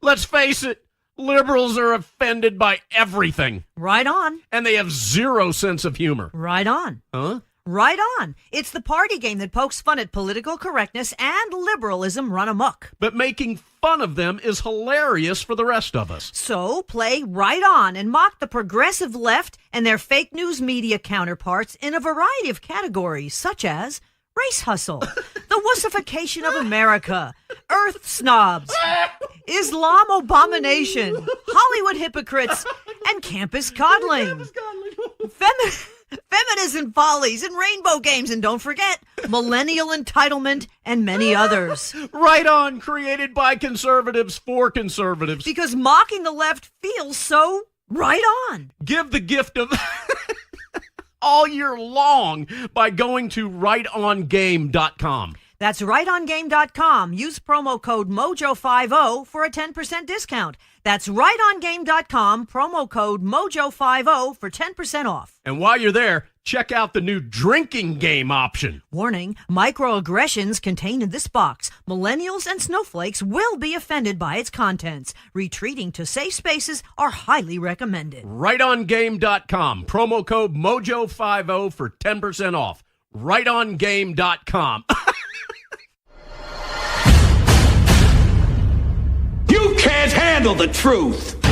Let's face it, liberals are offended by everything. Right on. And they have zero sense of humor. Right on. Huh? Right on. It's the party game that pokes fun at political correctness and liberalism run amok. But making fun of them is hilarious for the rest of us. So play right on and mock the progressive left and their fake news media counterparts in a variety of categories, such as race hustle, the wussification of America, earth snobs, Islam abomination, Hollywood hypocrites, and campus coddling. Feminism follies and rainbow games, and don't forget, millennial entitlement and many others. Right on, created by conservatives for conservatives. Because mocking the left feels so right on. Give the gift of all year long by going to RightOnGame.com. That's RightOnGame.com. Use promo code MOJO50 for a 10% discount. That's RightOnGame.com, promo code MOJO50 for 10% off. And while you're there, check out the new drinking game option. Warning, microaggressions contained in this box. Millennials and snowflakes will be offended by its contents. Retreating to safe spaces are highly recommended. RightOnGame.com, promo code MOJO50 for 10% off. RightOnGame.com. You can't handle the truth. The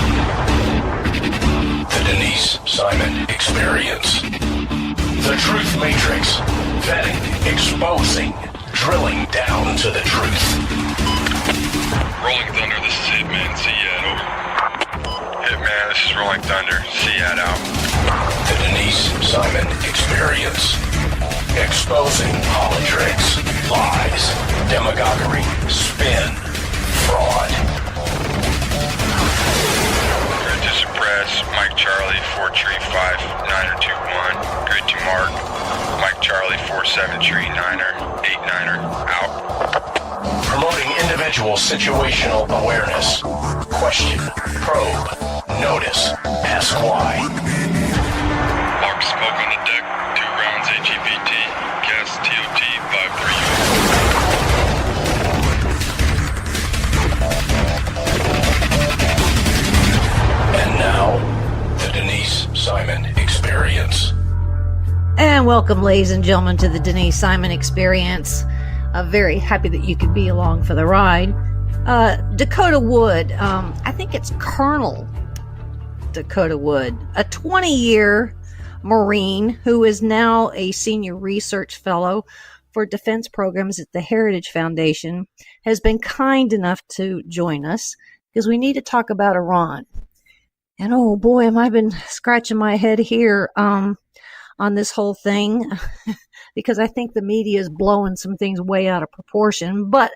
Denise Simon Experience. The Truth Matrix. Vetting, exposing, drilling down to the truth. Rolling Thunder, this is Hitman, Seat, over. Hitman, this is Rolling Thunder, Seat out. The Denise Simon Experience. Exposing politics, lies, demagoguery, spin, fraud. Grid to suppress, Mike Charlie, 4-3-5, 9er 2-1. Grid to mark, Mike Charlie, 4-7-3, 9er, 8-9er, out. Promoting individual situational awareness. Question, probe, notice, ask why. Mark smoke on the deck, 2 rounds HEPT, gas TOT 5-3. And now, the Denise Simon Experience. And welcome, ladies and gentlemen, to the Denise Simon Experience. I'm very happy that you could be along for the ride. Dakota Wood, I think it's Colonel Dakota Wood, a 20-year Marine who is now a senior research fellow for defense programs at the Heritage Foundation, has been kind enough to join us because we need to talk about Iran. And oh boy, have I been scratching my head here on this whole thing because I think the media is blowing some things way out of proportion. But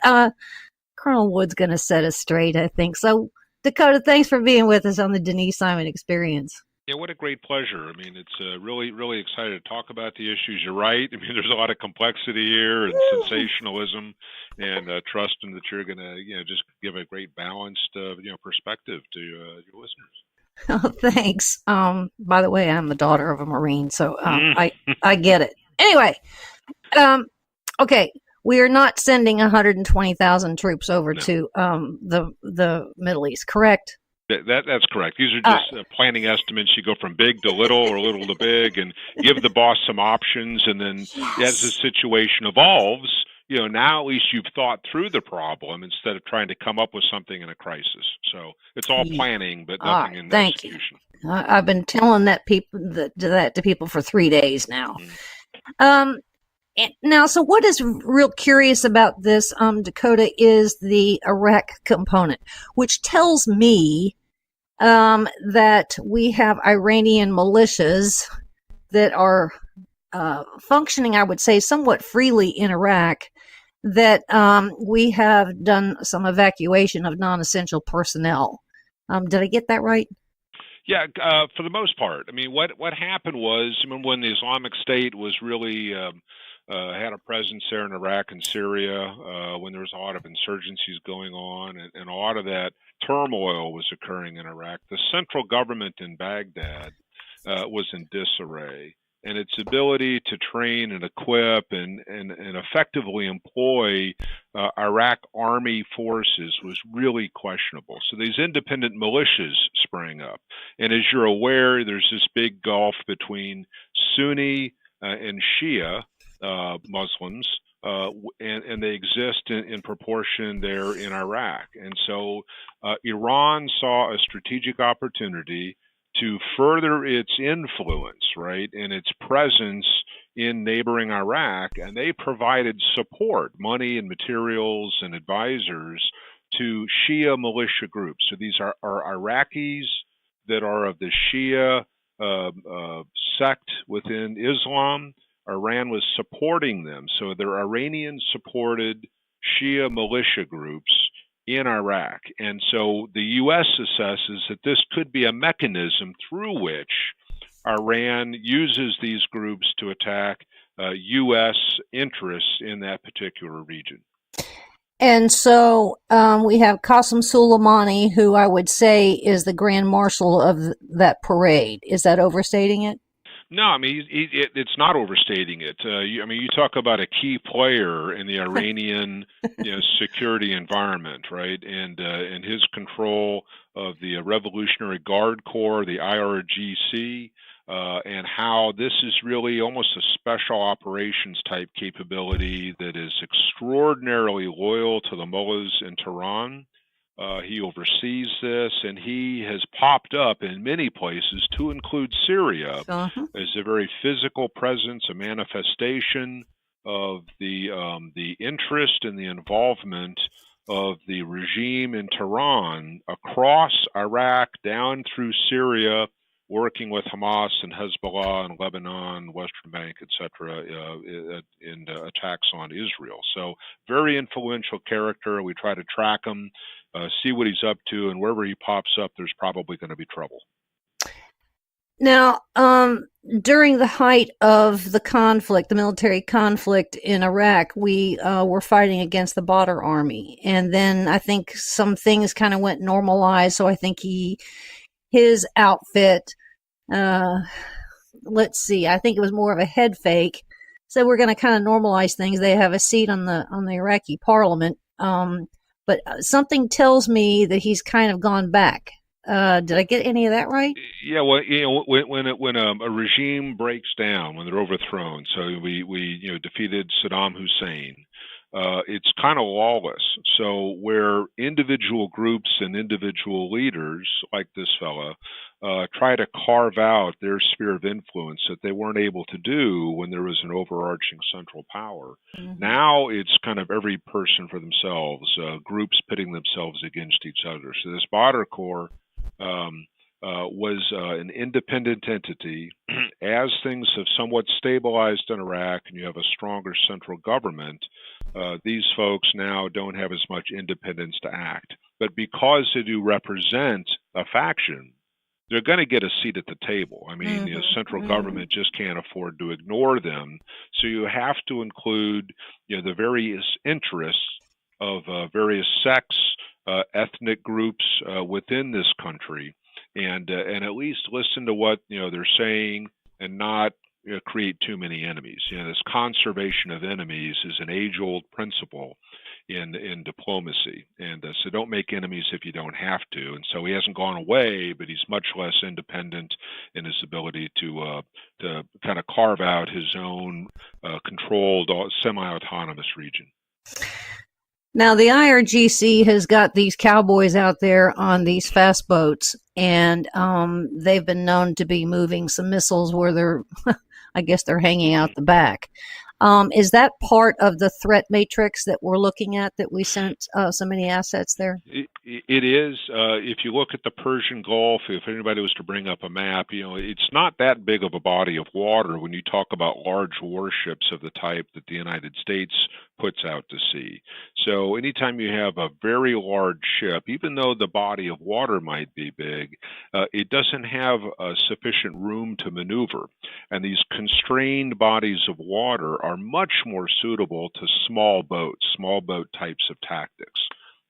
Colonel Wood's going to set us straight, I think. So, Dakota, thanks for being with us on the Denise Simon Experience. Yeah, what a great pleasure. I mean, it's really, really excited to talk about the issues. You're right. I mean, there's a lot of complexity here and sensationalism, and trusting that you're going to, just give a great balanced, perspective to your listeners. Oh, thanks. By the way, I'm the daughter of a Marine, so I get it. Anyway, okay, we are not sending 120,000 troops over to the Middle East, correct? That's correct. These are just planning estimates. You go from big to little or little to big and give the boss some options. And then as the situation evolves, now at least you've thought through the problem instead of trying to come up with something in a crisis. So it's all planning, but nothing in execution. You. I've been telling that to people for 3 days now. Now, so what is real curious about this, Dakota, is the Iraq component, which tells me that we have Iranian militias that are functioning, I would say, somewhat freely in Iraq, that we have done some evacuation of non-essential personnel. Did I get that right? Yeah, for the most part. I mean, what happened was, remember when the Islamic State was really had a presence there in Iraq and Syria, when there was a lot of insurgencies going on, and a lot of that turmoil was occurring in Iraq. The central government in Baghdad was in disarray, and its ability to train and equip and effectively employ Iraq army forces was really questionable. So these independent militias sprang up. And as you're aware, there's this big gulf between Sunni and Shia Muslims, and they exist in proportion there in Iraq. And so Iran saw a strategic opportunity to further its influence, right, and its presence in neighboring Iraq, and they provided support, money and materials and advisors to Shia militia groups. So these are Iraqis that are of the Shia sect within Islam. Iran was supporting them. So they're Iranian-supported Shia militia groups in Iraq. And so the U.S. assesses that this could be a mechanism through which Iran uses these groups to attack U.S. interests in that particular region. And so we have Qasem Soleimani, who I would say is the grand marshal of that parade. Is that overstating it? No, I mean, it's not overstating it. You talk about a key player in the Iranian security environment, right? And his control of the Revolutionary Guard Corps, the IRGC, and how this is really almost a special operations type capability that is extraordinarily loyal to the mullahs in Tehran. He oversees this, and he has popped up in many places, to include Syria, as a very physical presence, a manifestation of the interest and the involvement of the regime in Tehran across Iraq, down through Syria, working with Hamas and Hezbollah and Lebanon, Western Bank, etc., in attacks on Israel. So very influential character. We try to track him, see what he's up to, and wherever he pops up, there's probably going to be trouble. Now, during the height of the conflict, the military conflict in Iraq, we were fighting against the Badr Army. And then I think some things kind of went normalized. So I think his outfit, let's see, I think it was more of a head fake. So we're going to kind of normalize things. They have a seat on the Iraqi parliament. But something tells me that he's kind of gone back. Did I get any of that right? Yeah, well, when a regime breaks down, when they're overthrown, so we defeated Saddam Hussein, it's kind of lawless. So where individual groups and individual leaders, like this fella, try to carve out their sphere of influence that they weren't able to do when there was an overarching central power. Mm-hmm. Now it's kind of every person for themselves, groups pitting themselves against each other. So this Badr Corps was an independent entity. As things have somewhat stabilized in Iraq and you have a stronger central government, these folks now don't have as much independence to act. But because they do represent a faction, they're going to get a seat at the table. I mean, the central government just can't afford to ignore them. So you have to include the various interests of various sects, ethnic groups within this country, and at least listen to what they're saying and not create too many enemies. This conservation of enemies is an age-old principle in diplomacy, and so don't make enemies if you don't have to. And so he hasn't gone away, but he's much less independent in his ability to kind of carve out his own controlled, semi-autonomous region. Now, the IRGC has got these cowboys out there on these fast boats, and they've been known to be moving some missiles where they're, I guess they're hanging out the back. Is that part of the threat matrix that we're looking at, that we sent so many assets there? It is. If you look at the Persian Gulf, if anybody was to bring up a map, it's not that big of a body of water when you talk about large warships of the type that the United States puts out to sea. So anytime you have a very large ship, even though the body of water might be big, it doesn't have sufficient room to maneuver. And these constrained bodies of water are much more suitable to small boat types of tactics.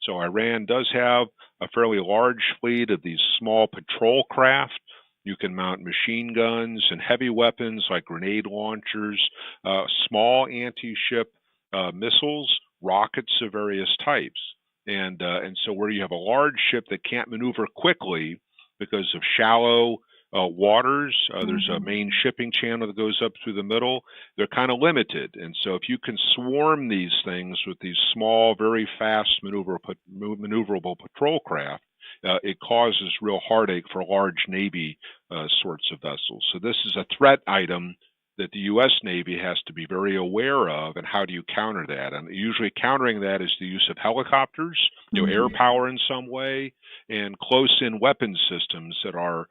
So Iran does have a fairly large fleet of these small patrol craft. You can mount machine guns and heavy weapons like grenade launchers, small anti-ship missiles, rockets of various types. And so where you have a large ship that can't maneuver quickly because of shallow waters, there's a main shipping channel that goes up through the middle, they're kind of limited. And so if you can swarm these things with these small, very fast maneuverable patrol craft, it causes real heartache for large Navy sorts of vessels. So this is a threat item that the U.S. Navy has to be very aware of, and how do you counter that? And usually countering that is the use of helicopters, air power in some way, and close-in weapons systems that our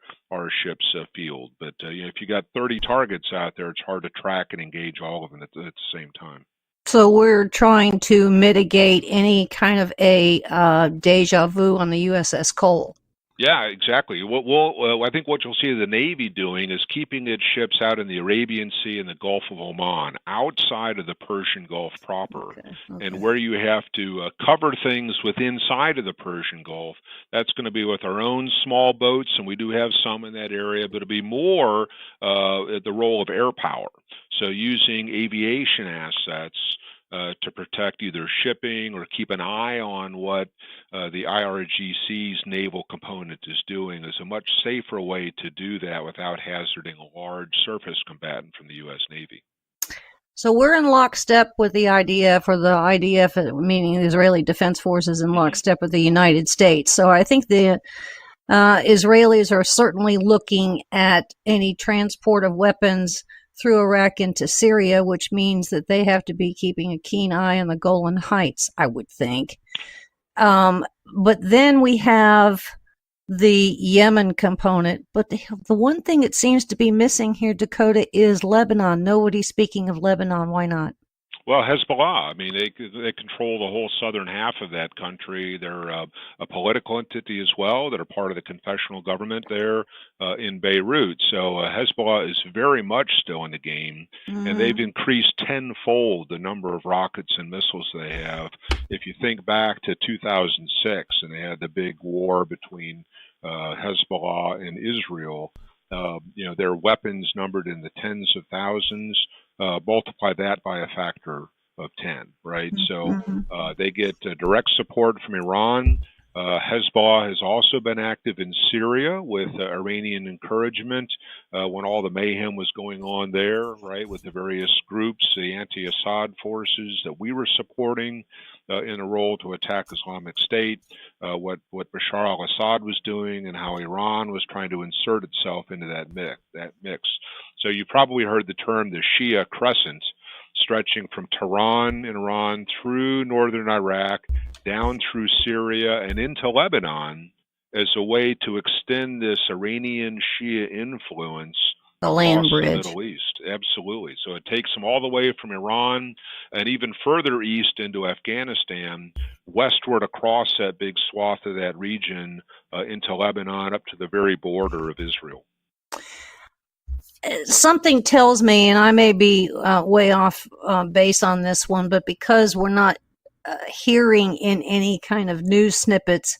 ships field. But if you got 30 targets out there, it's hard to track and engage all of them at the same time. So we're trying to mitigate any kind of a deja vu on the USS Cole. Yeah, exactly. I think what you'll see the Navy doing is keeping its ships out in the Arabian Sea and the Gulf of Oman, outside of the Persian Gulf proper. Okay. And where you have to cover things inside of the Persian Gulf, that's going to be with our own small boats, and we do have some in that area, but it'll be more the role of air power. So using aviation assets to protect either shipping or keep an eye on what the IRGC's naval component is doing is a much safer way to do that without hazarding a large surface combatant from the U.S. Navy. So we're in lockstep with the IDF, or the IDF, meaning the Israeli Defense Forces, in lockstep with the United States. So I think the Israelis are certainly looking at any transport of weapons through Iraq into Syria, which means that they have to be keeping a keen eye on the Golan Heights, I would think. But then we have the Yemen component. But the one thing that seems to be missing here, Dakota, is Lebanon. Nobody's speaking of Lebanon. Why not? Well, Hezbollah, I mean, they control the whole southern half of that country. They're a political entity as well that are part of the confessional government there in Beirut. So Hezbollah is very much still in the game, and they've increased tenfold the number of rockets and missiles they have. If you think back to 2006, and they had the big war between Hezbollah and Israel, their weapons numbered in the tens of thousands. Multiply that by a factor of 10, right? So they get direct support from Iran. Hezbollah has also been active in Syria with Iranian encouragement when all the mayhem was going on there, right, with the various groups, the anti-Assad forces that we were supporting in a role to attack Islamic State, what Bashar al-Assad was doing, and how Iran was trying to insert itself into that mix. So you probably heard the term the Shia Crescent, stretching from Tehran in Iran through northern Iraq, down through Syria, and into Lebanon as a way to extend this Iranian Shia influence the land across bridge. The Middle East. Absolutely. So it takes them all the way from Iran and even further east into Afghanistan, westward across that big swath of that region into Lebanon, up to the very border of Israel. Something tells me, and I may be way off base on this one, but because we're not hearing in any kind of news snippets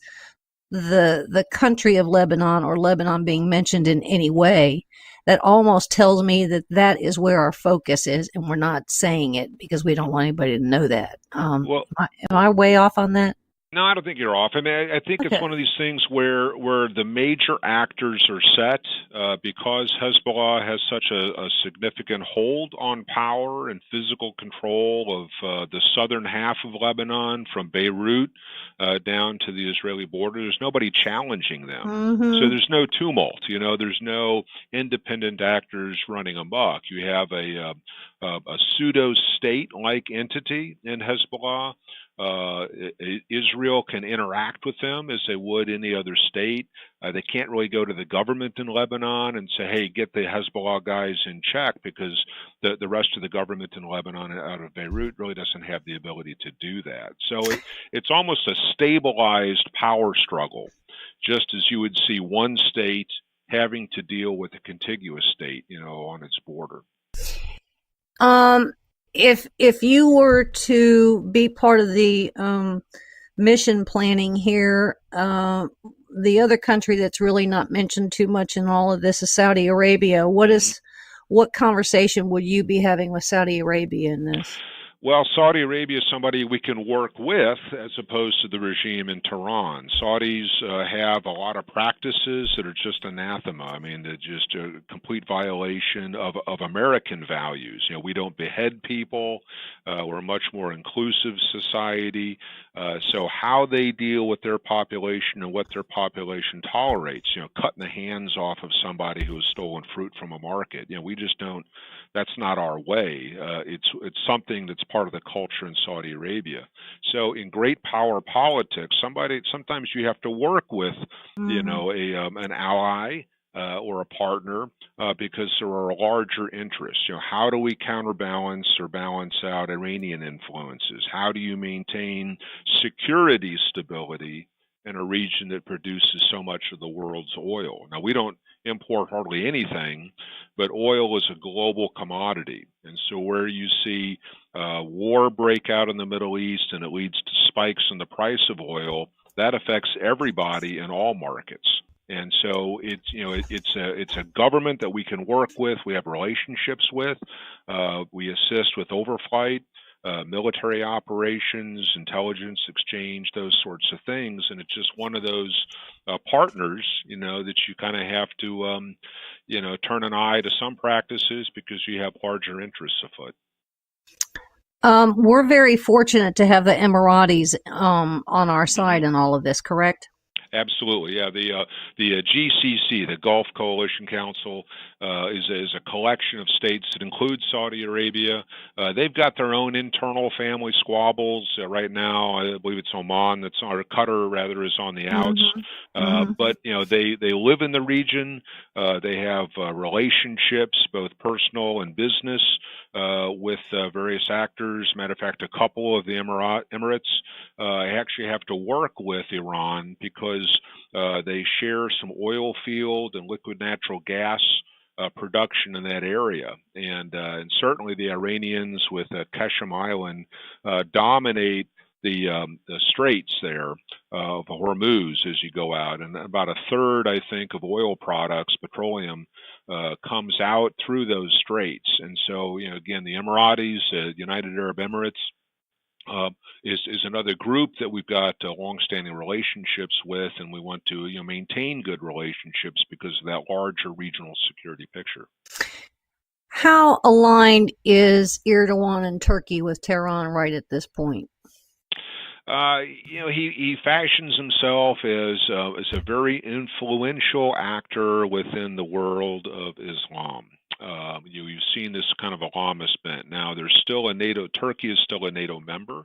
the country of Lebanon or Lebanon being mentioned in any way, that almost tells me that that is where our focus is, and we're not saying it because we don't want anybody to know that. Am I way off on that? No, I don't think you're off. I mean, I think it's one of these things where the major actors are set because Hezbollah has such a significant hold on power and physical control of the southern half of Lebanon, from Beirut down to the Israeli border. There's nobody challenging them. So there's no tumult. There's no independent actors running amok. You have a pseudo-state-like entity in Hezbollah. Israel can interact with them as they would any other state. They can't really go to the government in Lebanon and say, hey, get the Hezbollah guys in check, because the rest of the government in Lebanon out of Beirut really doesn't have the ability to do that. So it's almost a stabilized power struggle, just as you would see one state having to deal with a contiguous state, on its border. If you were to be part of the mission planning here, the other country that's really not mentioned too much in all of this is Saudi Arabia. What conversation would you be having with Saudi Arabia in this? Well, Saudi Arabia is somebody we can work with as opposed to the regime in Tehran. Saudis have a lot of practices that are just anathema. I mean, they're just a complete violation of American values. We don't behead people. We're a much more inclusive society. So how they deal with their population and what their population tolerates, cutting the hands off of somebody who has stolen fruit from a market, we just don't. That's not our way. It's something that's part of the culture in Saudi Arabia. So in great power politics, sometimes you have to work with, an ally or a partner because there are larger interests. How do we counterbalance or balance out Iranian influences? How do you maintain security stability in a region that produces so much of the world's oil? Now, we don't import hardly anything, but oil is a global commodity. And so where you see war break out in the Middle East and it leads to spikes in the price of oil, that affects everybody in all markets. And so it's a government that we can work with, we have relationships with, we assist with overflight, military operations, intelligence exchange, those sorts of things. And it's just one of those partners, that you kind of have to, turn an eye to some practices because you have larger interests afoot. We're very fortunate to have the Emiratis on our side in all of this, correct? Absolutely, yeah. The GCC, the Gulf Coalition Council, is a collection of states that includes Saudi Arabia. They've got their own internal family squabbles right now. I believe it's Oman or Qatar rather is on the outs. But they live in the region. They have relationships, both personal and business, with various actors. Matter of fact, a couple of the Emirates actually have to work with Iran because they share some oil field and liquid natural gas production in that area. And certainly the Iranians with Qasem Island dominate the straits there of Hormuz as you go out. And about a third, I think, of oil products, petroleum, comes out through those straits. And so, again, the Emiratis, United Arab Emirates, is another group that we've got long-standing relationships with, and we want to maintain good relationships because of that larger regional security picture. How aligned is Erdogan and Turkey with Tehran right at this point? He fashions himself as a very influential actor within the world of Islam. You've seen this kind of Islamist bent. Now, Turkey is still a NATO member.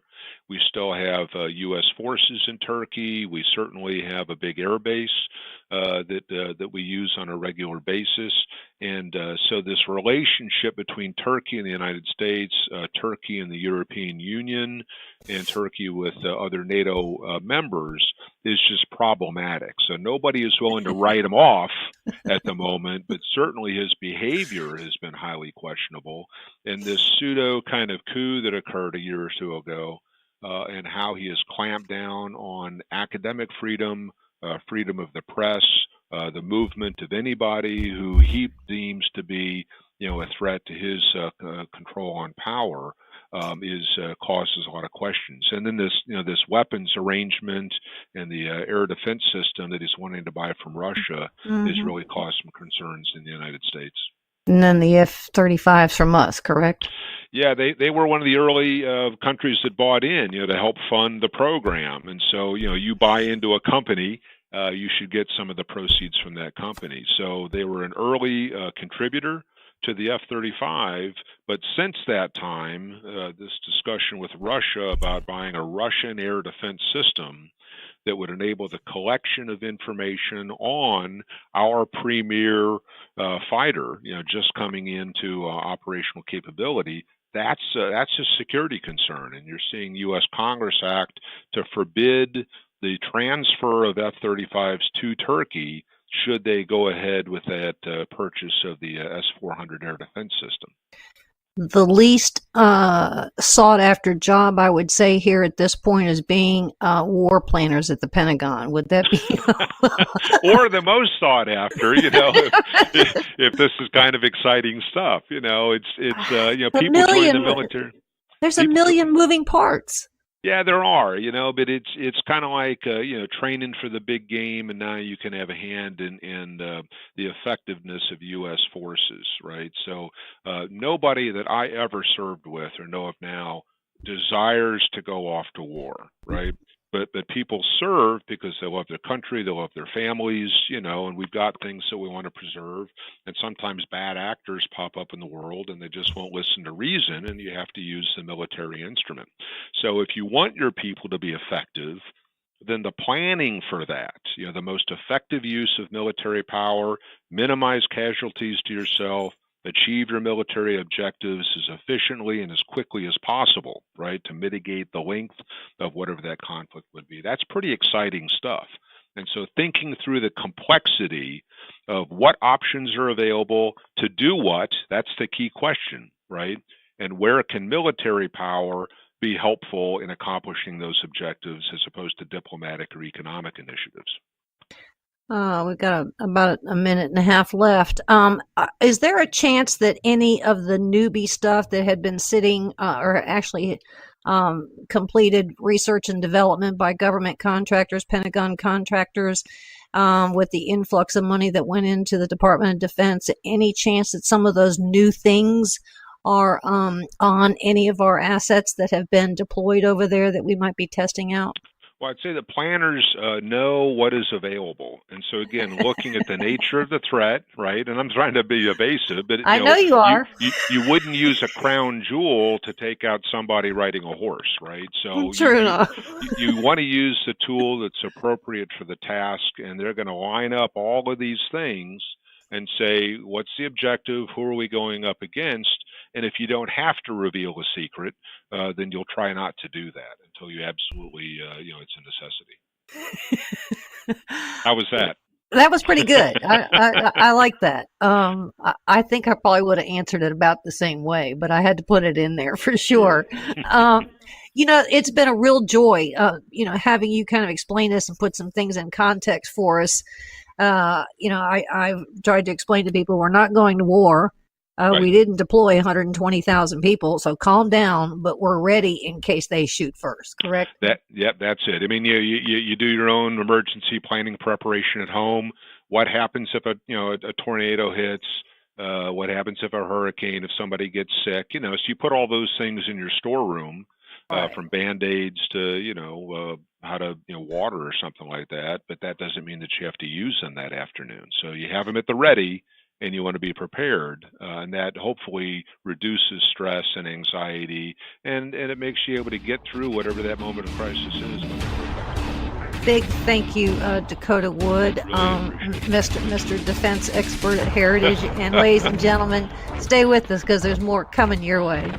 We still have U.S. forces in Turkey. We certainly have a big air base that we use on a regular basis. And so this relationship between Turkey and the United States, Turkey and the European Union, and Turkey with other NATO members is just problematic. So nobody is willing to write him off at the moment, but certainly his behavior has been highly questionable. And this pseudo kind of coup that occurred a year or two ago, and how he has clamped down on academic freedom, freedom of the press, the movement of anybody who he deems to be, a threat to his control on power, causes a lot of questions. And then this weapons arrangement and the air defense system that he's wanting to buy from Russia has really caused some concerns in the United States. And then the F-35s from us, correct? Yeah, they were one of the early countries that bought in, to help fund the program. And so, you buy into a company, you should get some of the proceeds from that company. So they were an early contributor to the F-35, but since that time, this discussion with Russia about buying a Russian air defense system that would enable the collection of information on our premier fighter, just coming into operational capability, that's a security concern. And you're seeing U.S. Congress act to forbid the transfer of F-35s to Turkey should they go ahead with that purchase of the S-400 air defense system. The least sought-after job, I would say, here at this point is being war planners at the Pentagon. Would that be? Or the most sought-after, if this is kind of exciting stuff. It's people join the military. There's a million moving parts. Yeah, there are, but it's kind of like training for the big game, and now you can have a hand in the effectiveness of U.S. forces, right? So nobody that I ever served with or know of now desires to go off to war, right? But people serve because they love their country, they love their families, and we've got things that we want to preserve. And sometimes bad actors pop up in the world and they just won't listen to reason, and you have to use the military instrument. So if you want your people to be effective, then the planning for that, the most effective use of military power, minimize casualties to yourself, achieve your military objectives as efficiently and as quickly as possible, right, to mitigate the length of whatever that conflict would be. That's pretty exciting stuff. And so thinking through the complexity of what options are available to do what, that's the key question, right? And where can military power be helpful in accomplishing those objectives as opposed to diplomatic or economic initiatives? We've got about a minute and a half left. Is there a chance that any of the newbie stuff that had been sitting or actually completed research and development by government contractors, Pentagon contractors, with the influx of money that went into the Department of Defense, any chance that some of those new things are on any of our assets that have been deployed over there that we might be testing out? Well, I'd say the planners know what is available. And so, again, looking at the nature of the threat, right? And I'm trying to be evasive, but I know you are. You wouldn't use a crown jewel to take out somebody riding a horse, right? So True enough. You want to use the tool that's appropriate for the task, and they're going to line up all of these things and say, what's the objective? Who are we going up against? And if you don't have to reveal a secret, then you'll try not to do that until you absolutely, it's a necessity. How was that? That was pretty good. I like that. I think I probably would have answered it about the same way, but I had to put it in there for sure. It's been a real joy, having you kind of explain this and put some things in context for us. I've tried to explain to people we're not going to war. Right. We didn't deploy 120,000 people, so calm down, but we're ready in case they shoot first, correct? That's it. I mean, you do your own emergency planning preparation at home. What happens if a tornado hits? What happens if a hurricane, if somebody gets sick? So you put all those things in your storeroom, right, from Band-Aids to, how to, water or something like that, but that doesn't mean that you have to use them that afternoon. So you have them at the ready, and you want to be prepared, and that hopefully reduces stress and anxiety, and it makes you able to get through whatever that moment of crisis is. Big thank you, Dakota Wood, Mr. Defense Expert at Heritage. And ladies and gentlemen, stay with us because there's more coming your way.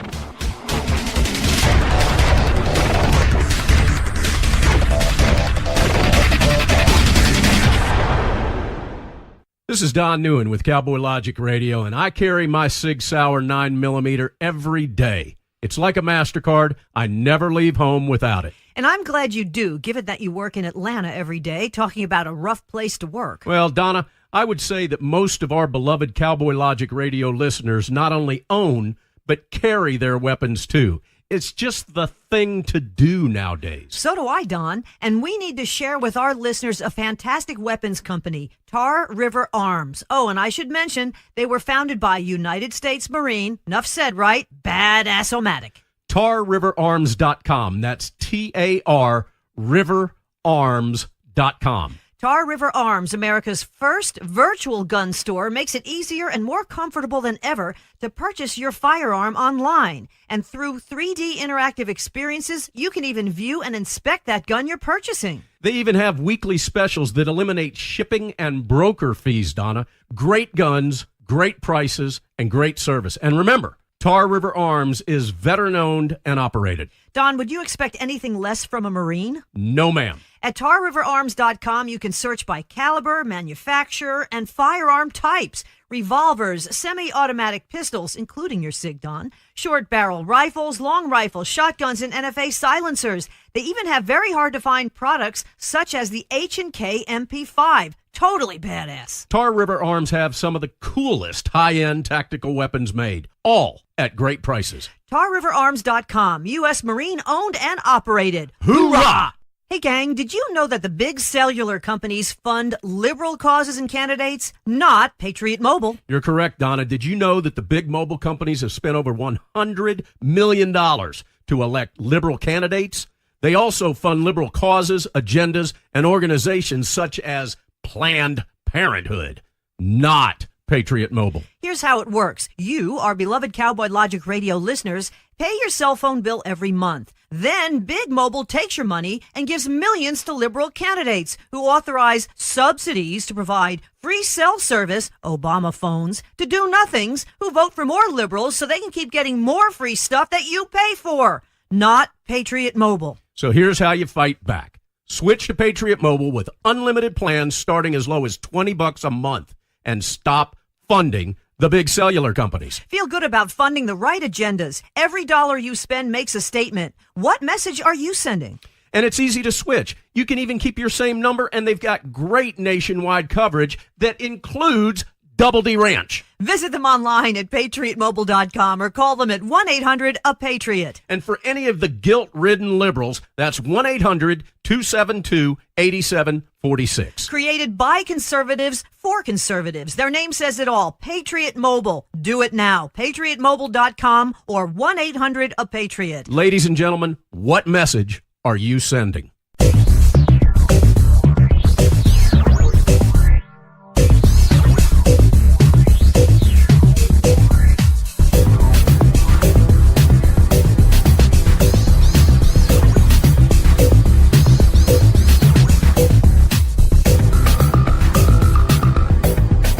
This is Don Newen with Cowboy Logic Radio, and I carry my Sig Sauer 9mm every day. It's like a MasterCard. I never leave home without it. And I'm glad you do, given that you work in Atlanta every day, talking about a rough place to work. Well, Donna, I would say that most of our beloved Cowboy Logic Radio listeners not only own, but carry their weapons, too. It's just the thing to do nowadays. So do I, Don. And we need to share with our listeners a fantastic weapons company, Tar River Arms. Oh, and I should mention, they were founded by United States Marine, enough said, right? Badass-o-matic. TarRiverArms.com. That's TAR Riverarms.com. Tar River Arms, America's first virtual gun store, makes it easier and more comfortable than ever to purchase your firearm online. And through 3D interactive experiences, you can even view and inspect that gun you're purchasing. They even have weekly specials that eliminate shipping and broker fees, Donna. Great guns, great prices, and great service. And remember, Tar River Arms is veteran-owned and operated. Don, would you expect anything less from a Marine? No, ma'am. At TarRiverArms.com, you can search by caliber, manufacturer, and firearm types. Revolvers, semi-automatic pistols, including your SIG, Don, short barrel rifles, long rifles, shotguns, and NFA silencers. They even have very hard to find products such as the H&K MP5. Totally badass. Tar River Arms have some of the coolest high-end tactical weapons made, all at great prices. TarRiverArms.com, U.S. Marine owned and operated. Hoorah! Hey gang, did you know that the big cellular companies fund liberal causes and candidates, not Patriot Mobile? You're correct, Donna. Did you know that the big mobile companies have spent over $100 million to elect liberal candidates? They also fund liberal causes, agendas, and organizations such as Planned Parenthood, not Patriot Mobile. Here's how it works. You, our beloved Cowboy Logic Radio listeners, pay your cell phone bill every month. Then Big Mobile takes your money and gives millions to liberal candidates who authorize subsidies to provide free cell service, Obama phones, to do-nothings who vote for more liberals so they can keep getting more free stuff that you pay for. Not Patriot Mobile. So here's how you fight back. Switch to Patriot Mobile with unlimited plans starting as low as $20 a month and stop funding the big cellular companies. Feel good about funding the right agendas. Every dollar you spend makes a statement. What message are you sending? And it's easy to switch. You can even keep your same number, and they've got great nationwide coverage that includes Double D Ranch. Visit them online at patriotmobile.com or call them at 1-800-A-PATRIOT. And for any of the guilt-ridden liberals, that's 1-800-272-8746. Created by conservatives for conservatives. Their name says it all. Patriot Mobile. Do it now. patriotmobile.com or 1-800-A-PATRIOT. Ladies and gentlemen, what message are you sending?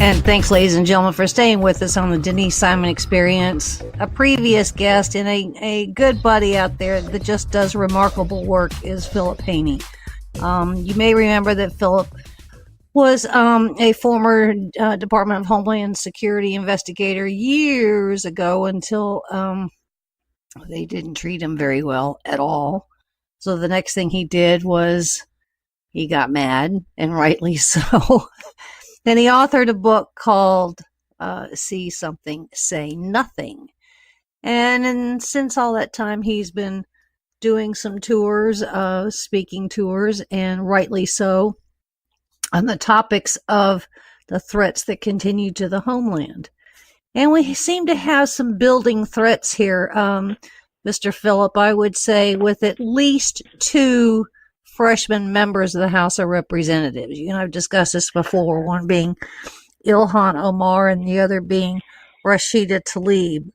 And thanks, ladies and gentlemen, for staying with us on the Denise Simon Experience. A previous guest and a good buddy out there that just does remarkable work is Philip Haney. You may remember that Philip was a former Department of Homeland Security investigator years ago until they didn't treat him very well at all. So the next thing he did was he got mad, and rightly so. Then he authored a book called See Something, Say Nothing. And since all that time, he's been doing some tours, speaking tours, and rightly so, on the topics of the threats that continue to the homeland. And we seem to have some building threats here, Mr. Phillip, I would say, with at least two freshman members of the House of Representatives. You know, I've discussed this before, one being Ilhan Omar and the other being Rashida Tlaib.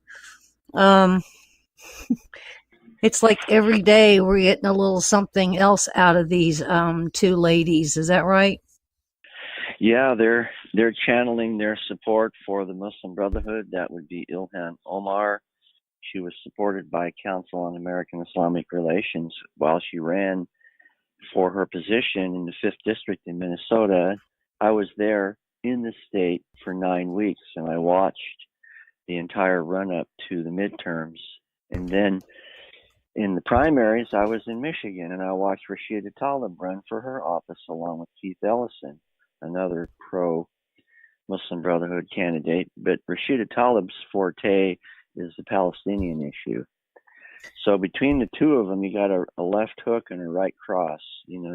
It's like every day we're getting a little something else out of these two ladies. Is that right? Yeah, they're channeling their support for the Muslim Brotherhood. That would be Ilhan Omar. She was supported by Council on American Islamic Relations while she ran for her position in the 5th District in Minnesota. I was there in the state for 9 weeks, and I watched the entire run-up to the midterms. And then in the primaries, I was in Michigan, and I watched Rashida Tlaib run for her office along with Keith Ellison, another pro-Muslim Brotherhood candidate. But Rashida Tlaib's forte is the Palestinian issue. So between the two of them, you got a left hook and a right cross. You know,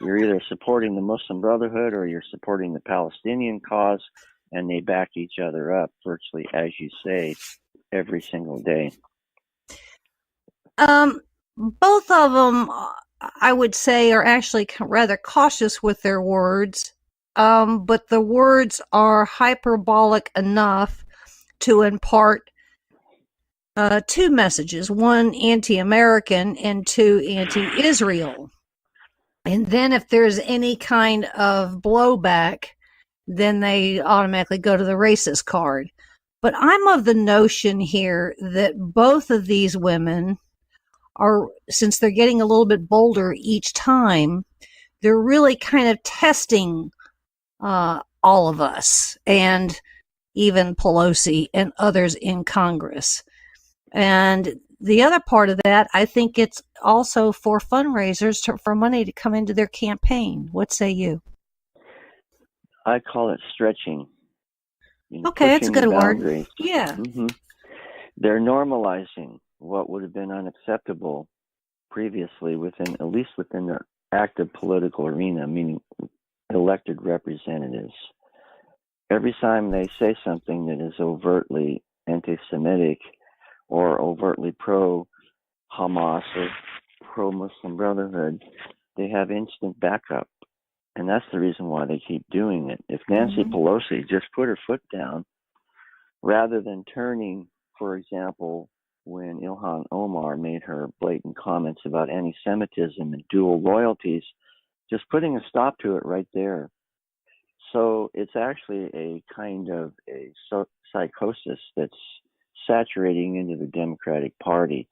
you're either supporting the Muslim Brotherhood or you're supporting the Palestinian cause, and they back each other up virtually, as you say, every single day. Both of them, I would say, are actually rather cautious with their words, but the words are hyperbolic enough to impart two messages, one anti-American and two anti-Israel. And then if there's any kind of blowback, then they automatically go to the racist card. But I'm of the notion here that both of these women are, since they're getting a little bit bolder each time, they're really kind of testing all of us and even Pelosi and others in Congress. And the other part of that, I think it's also for fundraisers for money to come into their campaign. What say you? I call it stretching. Okay, that's a pushing the good word. boundaries. Yeah. Mm-hmm. They're normalizing what would have been unacceptable previously at least within the active political arena, meaning elected representatives. Every time they say something that is overtly anti-Semitic or overtly pro-Hamas or pro-Muslim Brotherhood, they have instant backup. And that's the reason why they keep doing it. If Nancy Pelosi just put her foot down, rather than turning, for example, when Ilhan Omar made her blatant comments about anti-Semitism and dual loyalties, just putting a stop to it right there. So it's actually a kind of a psychosis that's saturating into the Democratic Party.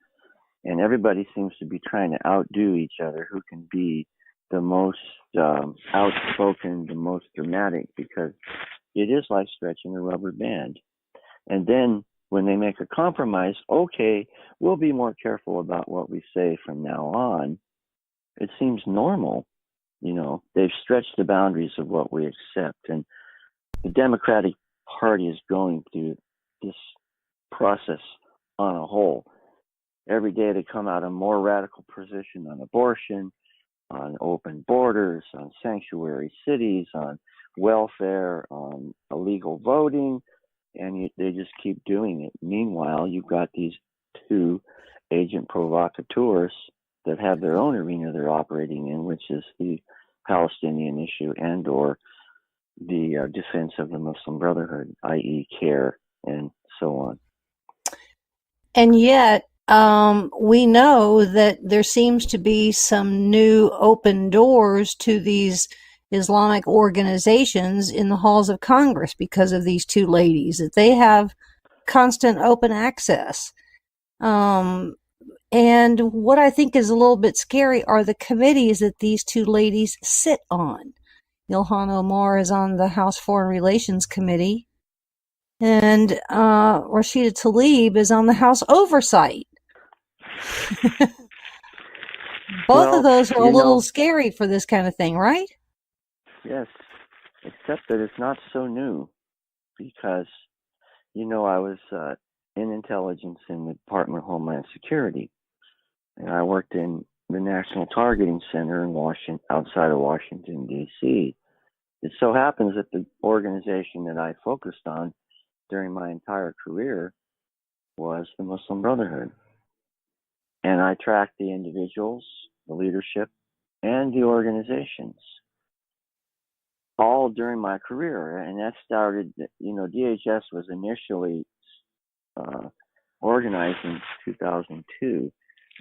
And everybody seems to be trying to outdo each other, who can be the most outspoken, the most dramatic, because it is like stretching a rubber band. And then when they make a compromise, okay, we'll be more careful about what we say from now on. It seems normal. They've stretched the boundaries of what we accept. And the Democratic Party is going through this process on a whole. Every day they come out a more radical position on abortion, on open borders, on sanctuary cities, on welfare, on illegal voting, and they just keep doing it. Meanwhile, you've got these two agent provocateurs that have their own arena they're operating in, which is the Palestinian issue and or the defense of the Muslim Brotherhood, i.e. CARE and so on. And yet, we know that there seems to be some new open doors to these Islamic organizations in the halls of Congress because of these two ladies, that they have constant open access. And what I think is a little bit scary are the committees that these two ladies sit on. Ilhan Omar is on the House Foreign Relations Committee, and Rashida Tlaib is on the House Oversight. Both of those are a little scary for this kind of thing, right? Yes, except that it's not so new because, I was in intelligence in the Department of Homeland Security, and I worked in the National Targeting Center in outside of Washington, D.C. It so happens that the organization that I focused on during my entire career was the Muslim Brotherhood. And I tracked the individuals, the leadership, and the organizations all during my career. And that started, DHS was initially organized in 2002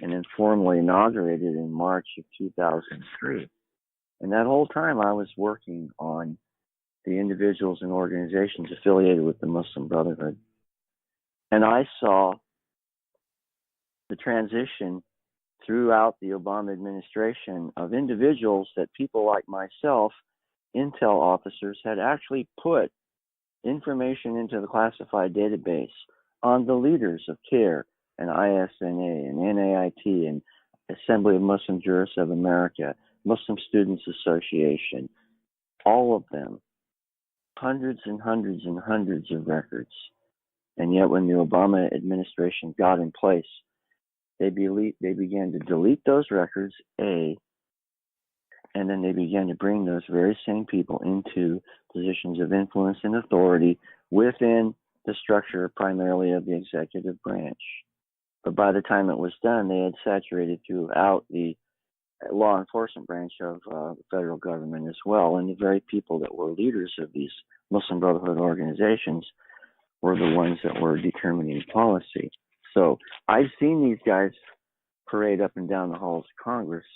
and then formally inaugurated in March of 2003. And that whole time I was working on the individuals and organizations affiliated with the Muslim Brotherhood. And I saw the transition throughout the Obama administration of individuals that people like myself, intel officers, had actually put information into the classified database on the leaders of CARE and ISNA and NAIT and Assembly of Muslim Jurists of America, Muslim Students Association, all of them, hundreds and hundreds and hundreds of records. And yet when the Obama administration got in place, they began to delete those records, and then they began to bring those very same people into positions of influence and authority within the structure primarily of the executive branch. But by the time it was done, they had saturated throughout the law enforcement branch of the federal government as well. And the very people that were leaders of these Muslim Brotherhood organizations were the ones that were determining policy. So I've seen these guys parade up and down the halls of Congress,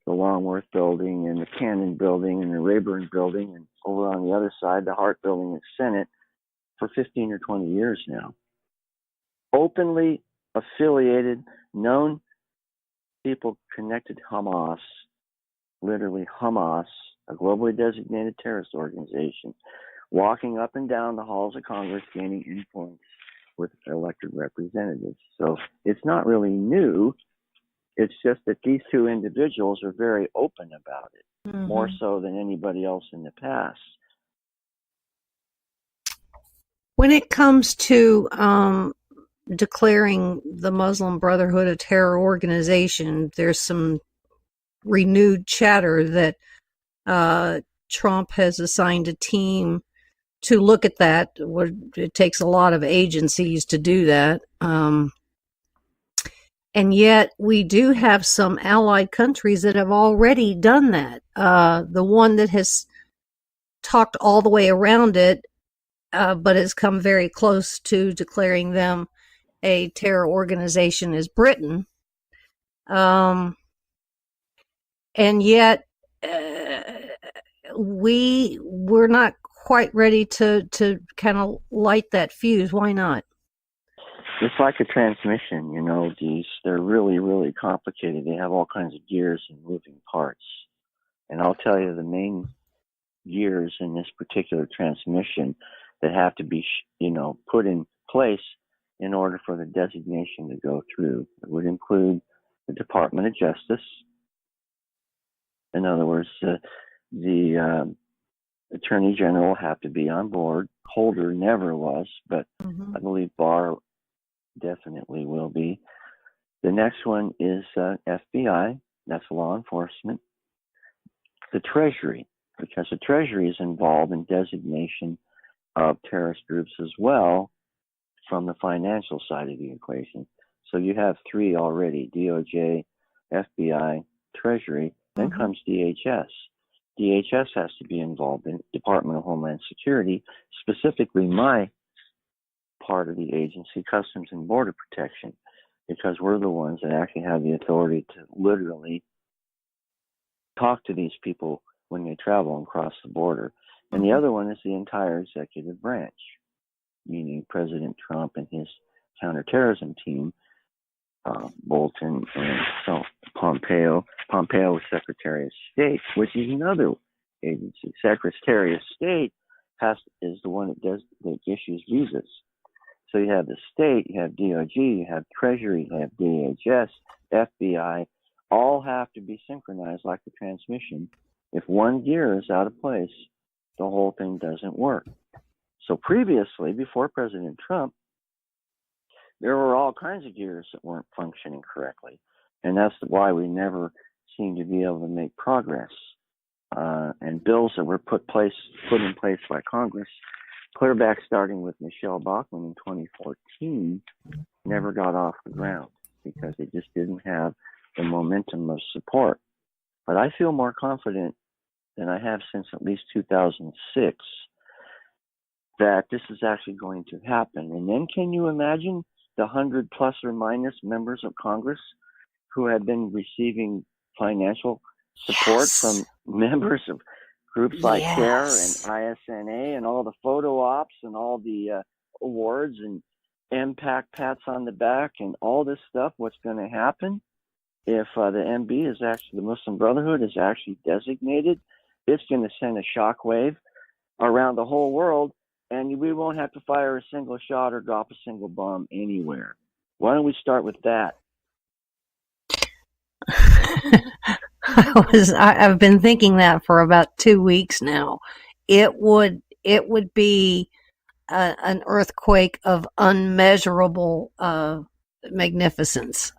the Longworth building and the Cannon building and the Rayburn building, and over on the other side, the Hart building at Senate, for 15 or 20 years now. Openly affiliated, known people connected to Hamas, literally Hamas, a globally designated terrorist organization, walking up and down the halls of Congress, gaining influence with elected representatives. So it's not really new. It's just that these two individuals are very open about it, more so than anybody else in the past. When it comes to declaring the Muslim Brotherhood a terror organization, there's some renewed chatter that Trump has assigned a team to look at that. It takes a lot of agencies to do that. And yet we do have some allied countries that have already done that. The one that has talked all the way around it, but has come very close to declaring them a terror organization is Britain. And yet we're not quite ready to kind of light that fuse. Why not? It's like a transmission, they're really, really complicated. They have all kinds of gears and moving parts. And I'll tell you the main gears in this particular transmission that have to be, put in place in order for the designation to go through. It would include the Department of Justice. In other words, the Attorney General have to be on board. Holder never was, but I believe Barr definitely will be. The next one is FBI. That's law enforcement. The Treasury, because the Treasury is involved in designation of terrorist groups as well from the financial side of the equation. So you have three already: DOJ, FBI, Treasury. Then comes DHS. DHS has to be involved in Department of Homeland Security, specifically my part of the agency, Customs and Border Protection, because we're the ones that actually have the authority to literally talk to these people when they travel and cross the border. And the other one is the entire executive branch, meaning President Trump and his counterterrorism team, Bolton and so Pompeo. Pompeo is Secretary of State, which is another agency. Secretary of State is the one that issues visas. So you have the state, you have DOJ, you have Treasury, you have DHS, FBI, all have to be synchronized like the transmission. If one gear is out of place, the whole thing doesn't work. So previously, before President Trump, there were all kinds of gears that weren't functioning correctly. And that's why we never seemed to be able to make progress. And bills that were put in place by Congress, clear back starting with Michelle Bachmann in 2014, never got off the ground because it just didn't have the momentum of support. But I feel more confident than I have since at least 2006 that this is actually going to happen. And then can you imagine the 100 plus or minus members of Congress who have been receiving financial support from members of groups like CARE and ISNA and all the photo ops and all the awards and impact pats on the back and all this stuff? What's going to happen if the MB is actually, the Muslim Brotherhood is actually designated? It's going to send a shockwave around the whole world, and we won't have to fire a single shot or drop a single bomb anywhere. Why don't we start with that? I've been thinking that for about 2 weeks now. It would be an earthquake of unmeasurable magnificence,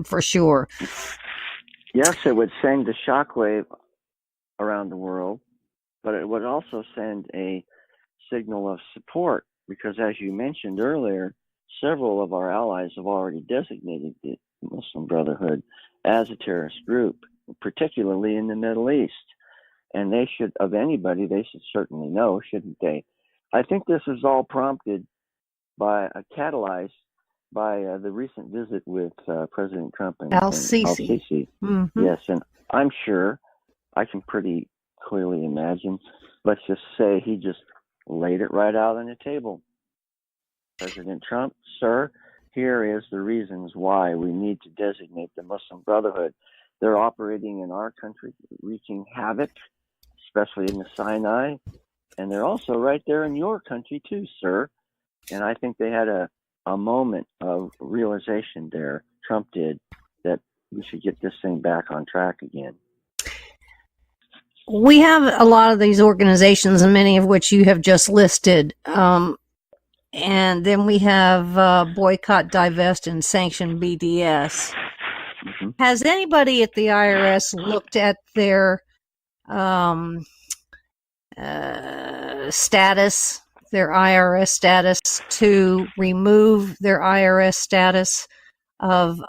for sure. Yes, it would send a shockwave around the world, but it would also send a signal of support because, as you mentioned earlier, several of our allies have already designated the Muslim Brotherhood as a terrorist group, particularly in the Middle East. And they should, of anybody, they should certainly know, shouldn't they? I think this is all prompted by, catalyzed by the recent visit with President Trump and Al-Sisi. Mm-hmm. Yes, and I'm sure, I can pretty clearly imagine, let's just say he just laid it right out on the table. President Trump, sir, here is the reasons why we need to designate the Muslim Brotherhood. They're operating in our country, wreaking havoc, especially in the Sinai, and they're also right there in your country too, sir. And I think they had a a moment of realization there, Trump did, that we should get this thing back on track again. We have a lot of these organizations, and many of which you have just listed. And then we have Boycott, Divest, and Sanction BDS. Mm-hmm. Has anybody at the IRS looked at their status, their IRS status, to remove their IRS status of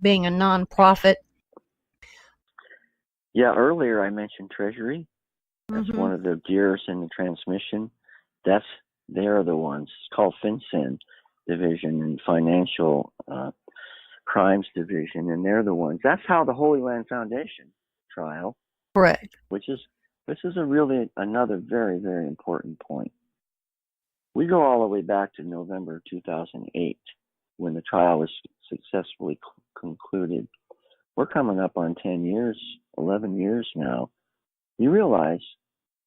being a nonprofit? Yeah, earlier I mentioned Treasury. That's Mm-hmm. one of the gears in the transmission. They're the ones. It's called FinCEN Division and Financial Crimes Division, and they're the ones. That's how the Holy Land Foundation trial. Correct. This is another very, very important point. We go all the way back to November 2008 when the trial was successfully concluded. We're coming up on 10 years, 11 years now. You realize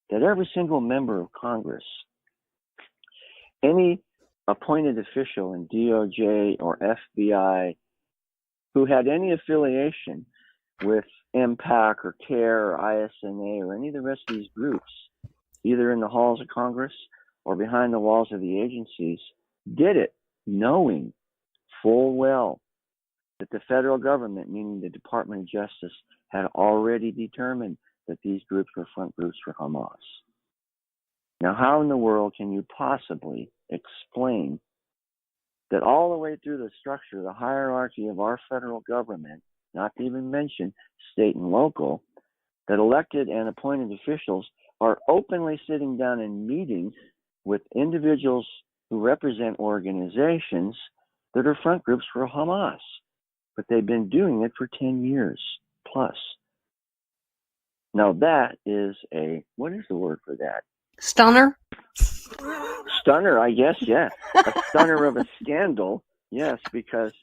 that every single member of Congress, any appointed official in DOJ or FBI who had any affiliation with MPAC or CARE or ISNA or any of the rest of these groups, either in the halls of Congress or behind the walls of the agencies, did it knowing full well that the federal government, meaning the Department of Justice, had already determined that these groups were front groups for Hamas. Now, how in the world can you possibly explain that all the way through the structure, the hierarchy of our federal government, not to even mention state and local, that elected and appointed officials are openly sitting down and meeting with individuals who represent organizations that are front groups for Hamas? But they've been doing it for 10 years plus. Now that is what is the word for that? Stunner? Stunner, I guess, yeah. A stunner of a scandal, yes, because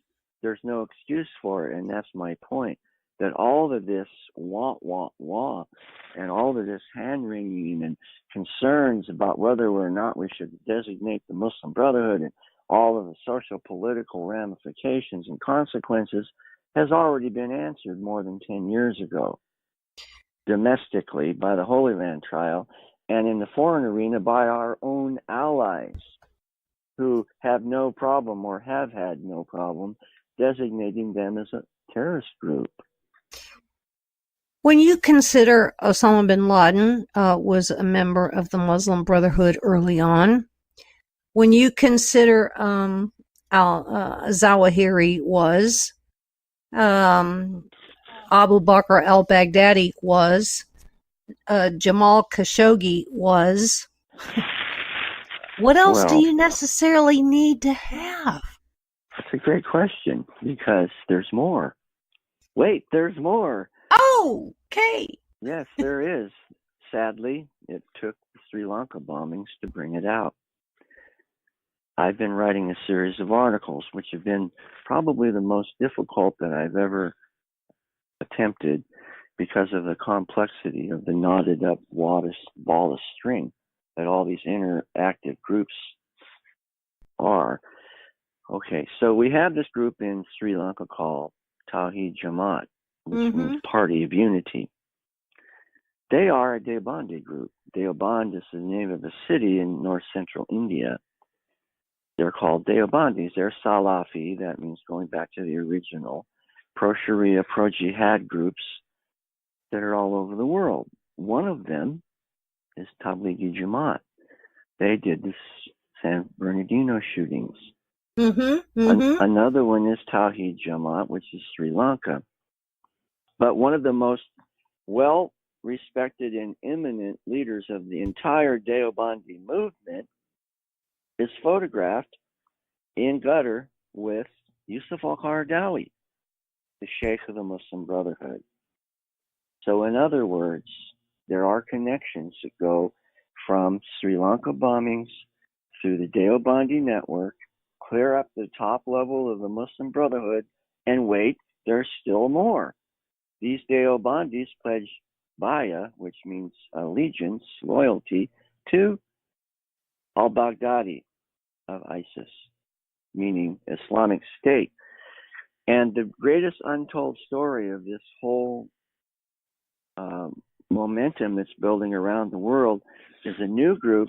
there's no excuse for it, and that's my point. That all of this wah, and all of this hand-wringing and concerns about whether or not we should designate the Muslim Brotherhood and all of the social political ramifications and consequences has already been answered more than 10 years ago, domestically by the Holy Land trial, and in the foreign arena by our own allies who have no problem or have had no problem designating them as a terrorist group. When you consider Osama bin Laden was a member of the Muslim Brotherhood early on, when you consider al-Zawahiri was, Abu Bakr al-Baghdadi was, Jamal Khashoggi was, what else do you necessarily need to have? That's a great question, because there's more. Wait, there's more. Oh, okay. Yes, there is. Sadly, it took the Sri Lanka bombings to bring it out. I've been writing a series of articles, which have been probably the most difficult that I've ever attempted because of the complexity of the knotted up ball of string that all these interactive groups are. Okay, so we have this group in Sri Lanka called Tawhid Jamaat, which means Party of Unity. They are a Deobandi group. Deoband is the name of a city in north central India. They're called Deobandis. They're Salafi, that means going back to the original, pro-Sharia, pro-Jihad groups that are all over the world. One of them is Tablighi Jamaat. They did the San Bernardino shootings. Another one is Tawhid Jamaat, which is Sri Lanka. But one of the most well-respected and eminent leaders of the entire Deobandi movement is photographed in gutter with Yusuf al-Qaradawi, the Sheikh of the Muslim Brotherhood. So in other words, there are connections that go from Sri Lanka bombings through the Deobandi network, clear up the top level of the Muslim Brotherhood, and wait, there's still more. These Deobandis pledge baya, which means allegiance, loyalty, to al-Baghdadi of ISIS. meaning Islamic State. And the greatest untold story of this whole momentum that's building around the world is a new group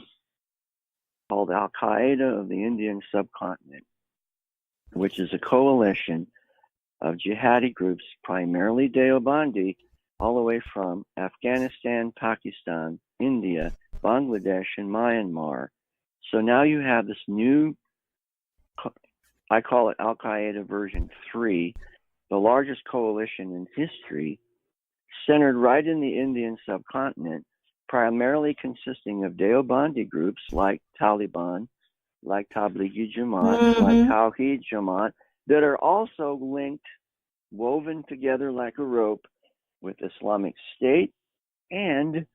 called Al-Qaeda of the Indian subcontinent, which is a coalition of jihadi groups, primarily Deobandi, all the way from Afghanistan, Pakistan, India, Bangladesh, and Myanmar. So now you have this new, I call it Al-Qaeda version 3, the largest coalition in history, centered right in the Indian subcontinent, primarily consisting of Deobandi groups like Taliban, like Tablighi Jamaat, like Tawheed Jamaat, that are also linked, woven together like a rope with Islamic State and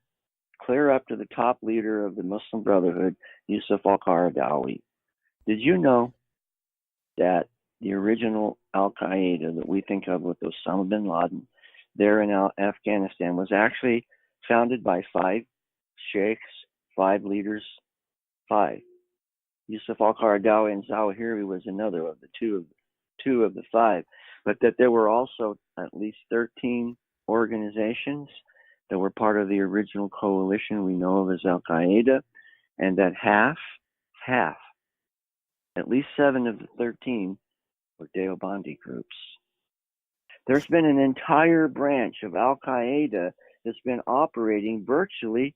clear up to the top leader of the Muslim Brotherhood, Yusuf al-Qaradawi. Did you know that the original Al-Qaeda that we think of with Osama bin Laden there in Afghanistan was actually founded by 5 sheikhs, 5 leaders, 5. Yusuf al-Qaradawi and Zawahiri was another of the two of the 5, but that there were also at least 13 organizations that were part of the original coalition we know of as Al-Qaeda, and that half, at least 7 of the 13 were Deobandi groups. There's been an entire branch of Al-Qaeda that's been operating virtually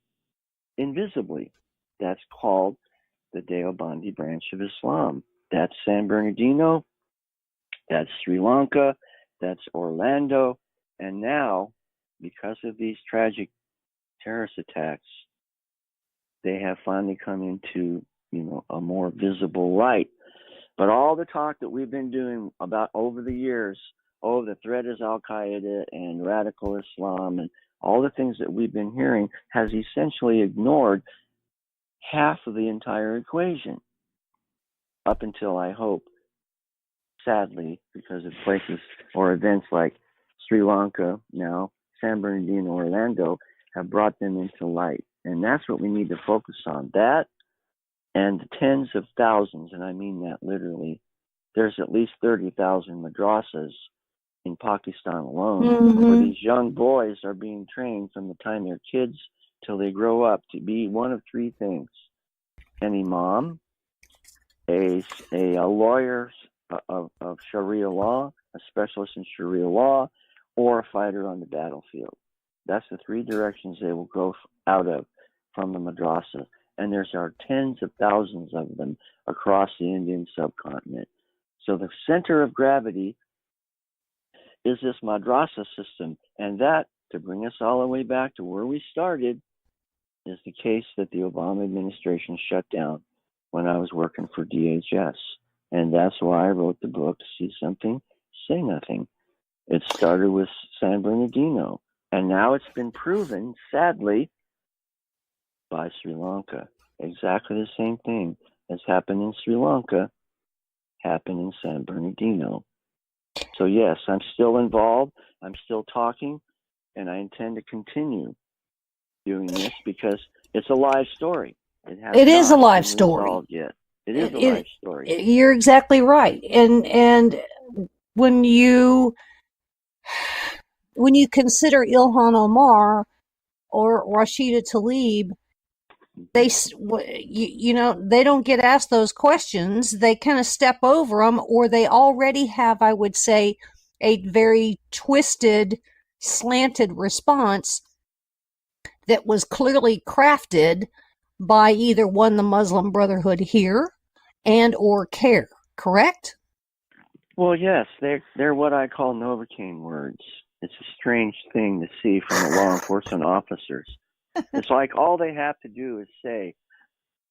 invisibly. That's called the Deobandi branch of Islam. That's San Bernardino, that's Sri Lanka, that's Orlando, and now, because of these tragic terrorist attacks, they have finally come into, a more visible light. But all the talk that we've been doing about over the years, the threat is Al-Qaeda and radical Islam and all the things that we've been hearing has essentially ignored half of the entire equation. Up until, I hope, sadly, because of places or events like Sri Lanka now, San Bernardino, Orlando, have brought them into light. And that's what we need to focus on. That and the tens of thousands, and I mean that literally. There's at least 30,000 madrasas in Pakistan alone, where these young boys are being trained from the time they're kids till they grow up to be one of 3 things: an imam, a lawyer of Sharia law, a specialist in Sharia law, or a fighter on the battlefield. That's the 3 directions they will go out of from the madrasa. And there's tens of thousands of them across the Indian subcontinent. So the center of gravity is this madrasa system. And that, to bring us all the way back to where we started, is the case that the Obama administration shut down when I was working for DHS. And that's why I wrote the book, See Something, Say Nothing. It started with San Bernardino. And now it's been proven, sadly, by Sri Lanka. Exactly the same thing as happened in Sri Lanka happened in San Bernardino. So yes, I'm still involved. I'm still talking, and I intend to continue doing this because it's a live story. It is a live story. Yet. It is a live story. You're exactly right. And when you consider Ilhan Omar or Rashida Tlaib, they don't get asked those questions. They kind of step over them, or they already have, I would say, a very twisted, slanted response that was clearly crafted by either the Muslim Brotherhood here and or CARE, correct? Well, yes, they're what I call Novocaine words. It's a strange thing to see from the law enforcement officers. It's like all they have to do is say,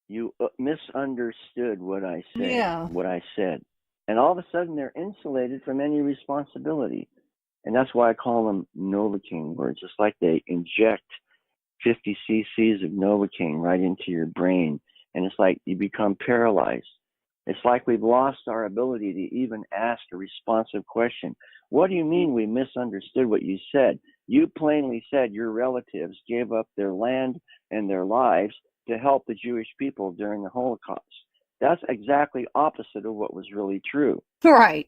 you misunderstood what I said. And all of a sudden they're insulated from any responsibility. And that's why I call them Novocaine words. It's like they inject 50 cc's of Novocaine right into your brain. And it's like you become paralyzed. It's like we've lost our ability to even ask a responsive question. What do you mean we misunderstood what you said? You plainly said your relatives gave up their land and their lives to help the Jewish people during the Holocaust. That's exactly opposite of what was really true. Right.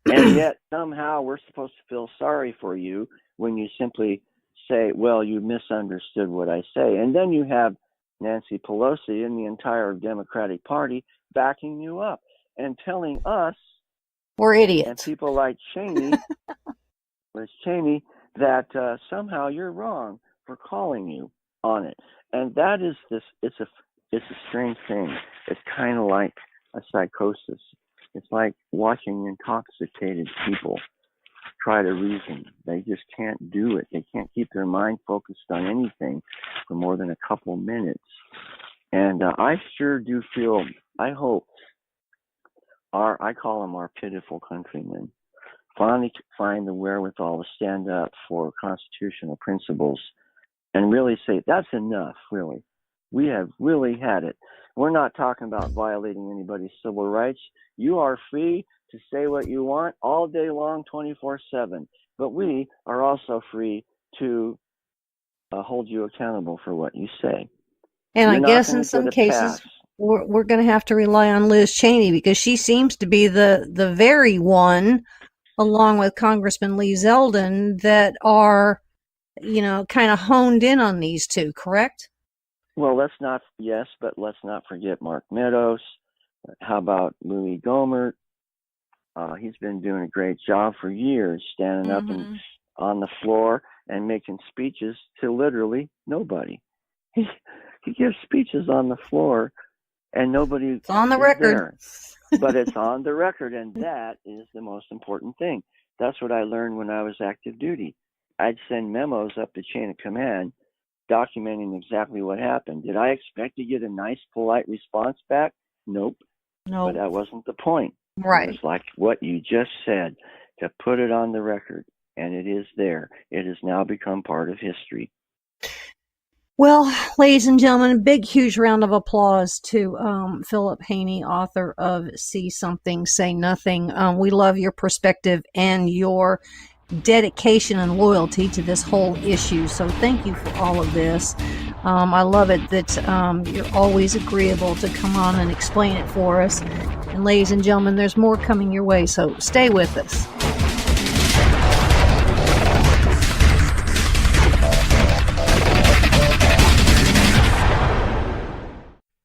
And yet somehow we're supposed to feel sorry for you when you simply say, well, you misunderstood what I say. And then you have Nancy Pelosi and the entire Democratic Party backing you up and telling us we're idiots. and people like Haney, that somehow you're wrong for calling you on it. And that is it's a strange thing. It's kind of like a psychosis. It's like watching intoxicated people try to reason. They just can't do it. They can't keep their mind focused on anything for more than a couple minutes. And I sure do feel, I hope, I call them our pitiful countrymen, finally find the wherewithal to stand up for constitutional principles and really say, that's enough, really. We have really had it. We're not talking about violating anybody's civil rights. You are free to say what you want all day long, 24/7. But we are also free to hold you accountable for what you say. And You're I guess not in gonna some get a cases, pass. we're going to have to rely on Liz Cheney because she seems to be the very one, along with Congressman Lee Zeldin, that are, kind of honed in on these two, correct? Well, let's not forget Mark Meadows. How about Louis Gohmert? He's been doing a great job for years, standing up and on the floor and making speeches to literally nobody. He gives speeches on the floor, and nobody. It's on the record. There. But it's on the record, and that is the most important thing. That's what I learned when I was active duty. I'd send memos up the chain of command documenting exactly what happened. Did I expect to get a nice, polite response back? Nope. But that wasn't the point. Right. It was like what you just said, to put it on the record, and it is there. It has now become part of history. Well, ladies and gentlemen, a big, huge round of applause to Philip Haney, author of See Something, Say Nothing. We love your perspective and your dedication and loyalty to this whole issue. So thank you for all of this. I love it that you're always agreeable to come on and explain it for us. And ladies and gentlemen, there's more coming your way, so stay with us.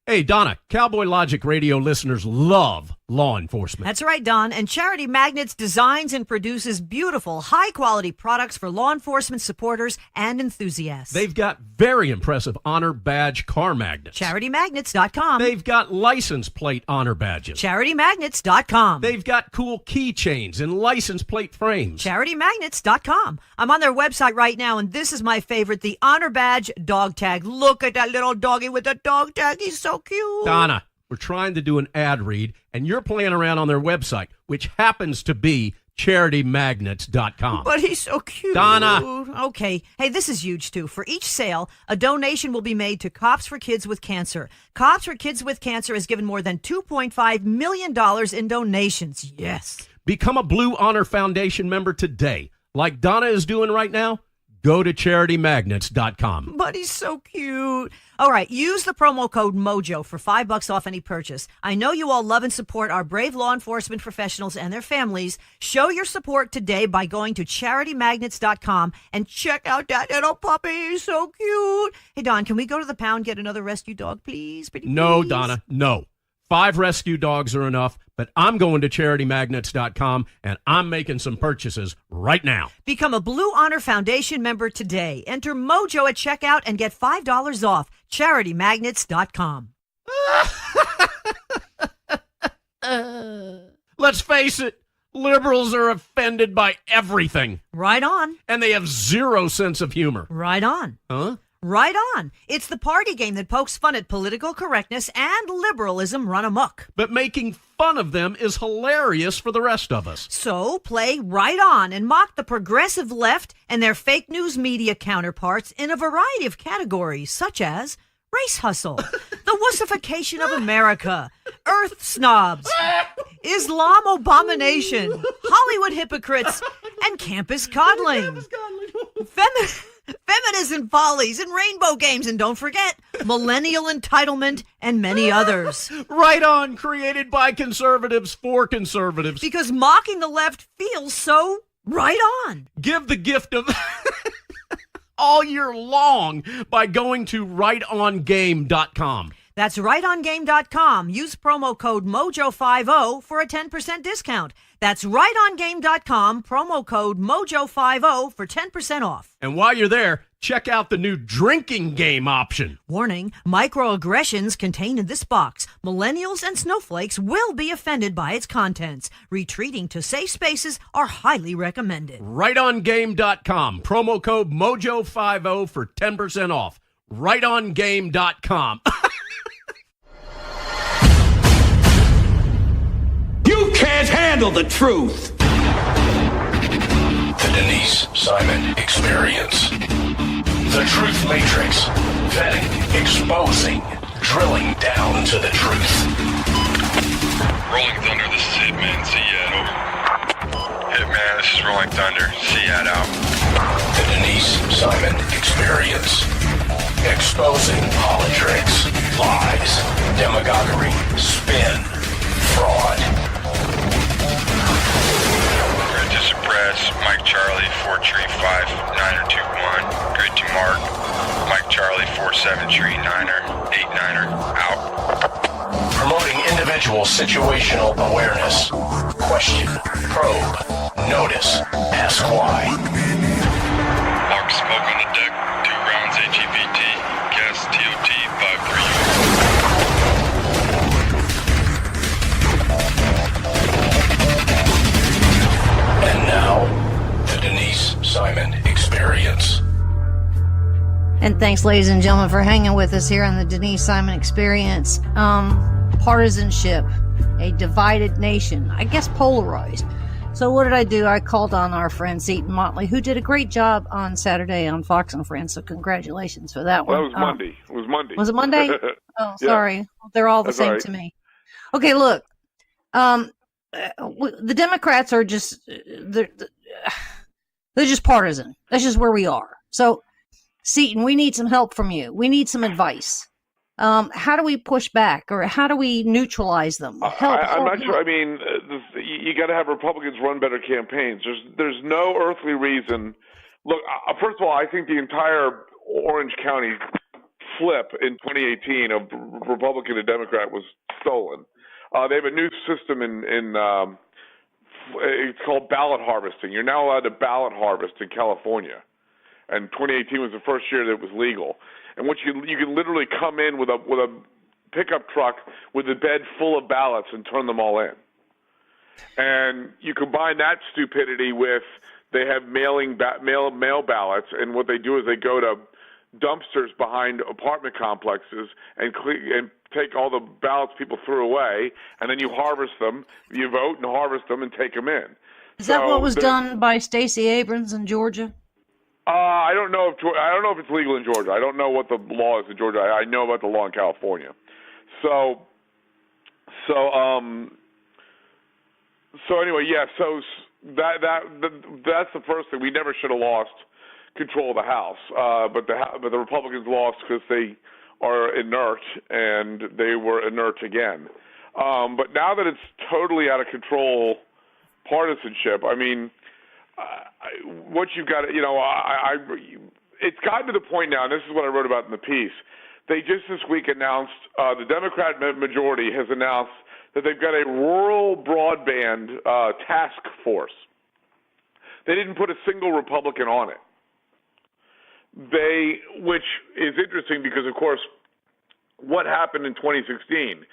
Hey, Donna, Cowboy Logic radio listeners love law enforcement. That's right, Don. And Charity Magnets designs and produces beautiful, high-quality products for law enforcement supporters and enthusiasts. They've got very impressive honor badge car magnets. CharityMagnets.com. They've got license plate honor badges. CharityMagnets.com. They've got cool keychains and license plate frames. CharityMagnets.com. I'm on their website right now, and this is my favorite, the Honor Badge dog tag. Look at that little doggy with the dog tag. He's so cute. Donna, we're trying to do an ad read, and you're playing around on their website, which happens to be CharityMagnets.com. But he's so cute. Donna. Okay. Hey, this is huge, too. For each sale, a donation will be made to Cops for Kids with Cancer. Cops for Kids with Cancer has given more than $2.5 million in donations. Yes. Become a Blue Honor Foundation member today. Like Donna is doing right now, go to CharityMagnets.com. But he's so cute. All right, use the promo code MOJO for $5 off any purchase. I know you all love and support our brave law enforcement professionals and their families. Show your support today by going to CharityMagnets.com and check out that little puppy. He's so cute. Hey, Don, can we go to the pound, get another rescue dog, please? Pretty No, please? Donna, no. 5 rescue dogs are enough, but I'm going to CharityMagnets.com, and I'm making some purchases right now. Become a Blue Honor Foundation member today. Enter MOJO at checkout and get $5 off. CharityMagnets.com. Let's face it, liberals are offended by everything, Right on. and they have zero sense of humor. Right on. Huh? Right on. It's the party game that pokes fun at political correctness and liberalism run amok. But making fun of them is hilarious for the rest of us. So play right on and mock the progressive left and their fake news media counterparts in a variety of categories, such as race hustle, the wussification of America, earth snobs, Islam abomination, Hollywood hypocrites, and campus coddling. Feminism follies and rainbow games, and don't forget millennial entitlement and many others. Right On, created by conservatives for conservatives. Because mocking the left feels so right on. Give the gift of all year long by going to rightongame.com. That's rightongame.com. Use promo code MOJO50 for a 10% discount. That's rightongame.com, promo code MOJO50 for 10% off. And while you're there, check out the new drinking game option. Warning, microaggressions contained in this box. Millennials and snowflakes will be offended by its contents. Retreating to safe spaces are highly recommended. Rightongame.com, promo code MOJO50 for 10% off. Rightongame.com. You can't handle the truth. The Denise Simon Experience. The Truth Matrix. Vetting, exposing, drilling down to the truth. Rolling Thunder, this is Hitman. Seat over. Hitman, this is Rolling Thunder. Seat out. The Denise Simon Experience. Exposing politics, lies, demagoguery, spin, fraud. Grid to suppress. Mike Charlie 435-9er21. Grid to mark. Mike Charlie 4739er 89er out. Promoting individual situational awareness. Question, probe, notice, ask why. Mark smoke on the deck. 2 rounds HEPT. Gas TOT 53. And now, the Denise Simon Experience. And thanks, ladies and gentlemen, for hanging with us here on the Denise Simon Experience. Partisanship, a divided nation, I guess polarized. So what did I do? I called on our friend Seton Motley, who did a great job on Saturday on Fox and Friends. So congratulations for that one. Well, it was Monday. It was Monday. Was it Monday? Oh, sorry. Yeah. They're all the same right to me. Okay, look. The Democrats are just they're just partisan. That's just where we are. So, Seton, we need some help from you. We need some advice. How do we push back, or how do we neutralize them? I'm not sure. I mean, you got to have Republicans run better campaigns. There's no earthly reason. Look, first of all, I think the entire Orange County flip in 2018 of Republican to Democrat was stolen. They have a new system in it's called ballot harvesting. You're now allowed to ballot harvest in California, and 2018 was the first year that it was legal. And what you can literally come in with a pickup truck with a bed full of ballots and turn them all in. And you combine that stupidity with they have mail ballots, and what they do is they go to dumpsters behind apartment complexes and take all the ballots people threw away, and then you harvest them, you vote and harvest them and take them in. Is that what was done by Stacey Abrams in Georgia? I don't know if it's legal in Georgia. I don't know what the law is in Georgia. I know about the law in California. So anyway, yeah. So that's the first thing. We never should have lost control of the House, but the Republicans lost because they are inert, and they were inert again. But now that it's totally out of control, partisanship. I mean. What you've got, it's gotten to the point now, and this is what I wrote about in the piece. They just this week announced, the Democrat majority has announced that they've got a rural broadband task force. They didn't put a single Republican on it. Which is interesting because, of course, what happened in 2016?